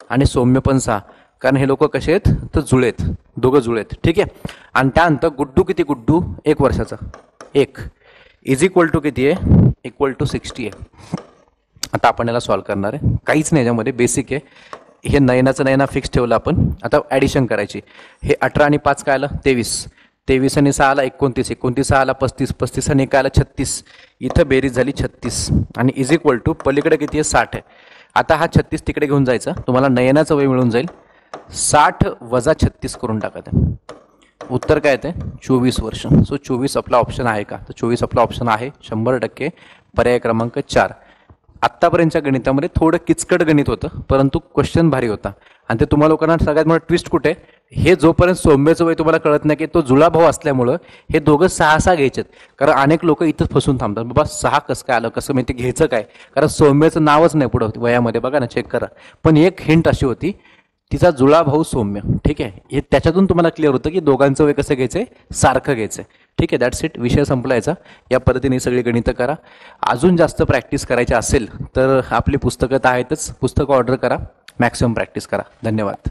आणि सौम्य पण 6, कारण हे लोक कसे आहेत? तर जुळेत, दोघं जुळेत. ठीक आहे. आणि त्यानंतर गुड्डू किती? गुड्डू 1 वर्षाचा. 1 इज इक्वल टू किती आहे? इक्वल टू 60 आहे. आता आपण याला सॉल्व्ह करणार आहे, काहीच नाही याच्यामध्ये, बेसिक आहे. हे नयनाचं नयना फिक्स ठेवलं आपण. आता ॲडिशन करायची. हे 18 आणि 5 काय आलं? 23. 23 आणि 6 आला 29. 29 6 आला 35. 35 आणि 1 आला 36. इथं बेरीज झाली 36 आणि इज इक्वल टू पलीकडे किती आहे? 60 आहे. आता हा 36 तिकडे घेऊन जायचा, तुम्हाला नयनाचं वय मिळून जाईल. 60 वजा 36 करून टाकत आहे. उत्तर काय येते? 24 वर्ष. सो 24 आपला ऑप्शन आहे का? तर 24 आपला ऑप्शन आहे 100%. पर्याय क्रमांक 4. आत्तापर्यंतच्या गणितामध्ये थोडं किचकट गणित होतं, परंतु क्वेश्चन भारी होता. आणि ते तुम्हाला लोकांना सगळ्यात मोठा ट्विस्ट कुठे? हे जोपर्यंत सौम्याचं वय तुम्हाला कळत नाही की तो जुळा भाऊ असल्यामुळं हे दोघं 6 घ्यायचेत. कारण अनेक लोक इथंच फसून थांबतात, बाबा 6 कसं काय आलं, कसं माहिती घ्यायचं काय, कारण सौम्याचं नावच नाही पुढं वयामध्ये, बघा ना, चेक करा. पण एक हिंट अशी होती, तिचा जुळा भाऊ सौम्य. ठीक आहे. हे त्याच्यातून तुम्हाला क्लिअर होतं की दोघांचं वय कसं घ्यायचंय? सारखं घ्यायचंय. ठीक आहे. That's it. विषय संपलायचा. या पद्धतीने सगळी गणितं करा. अजून जास्त प्रॅक्टिस करायची असेल तर आपली पुस्तकं तर आहेतच, पुस्तकं ऑर्डर करा, मॅक्सिमम प्रॅक्टिस करा. धन्यवाद.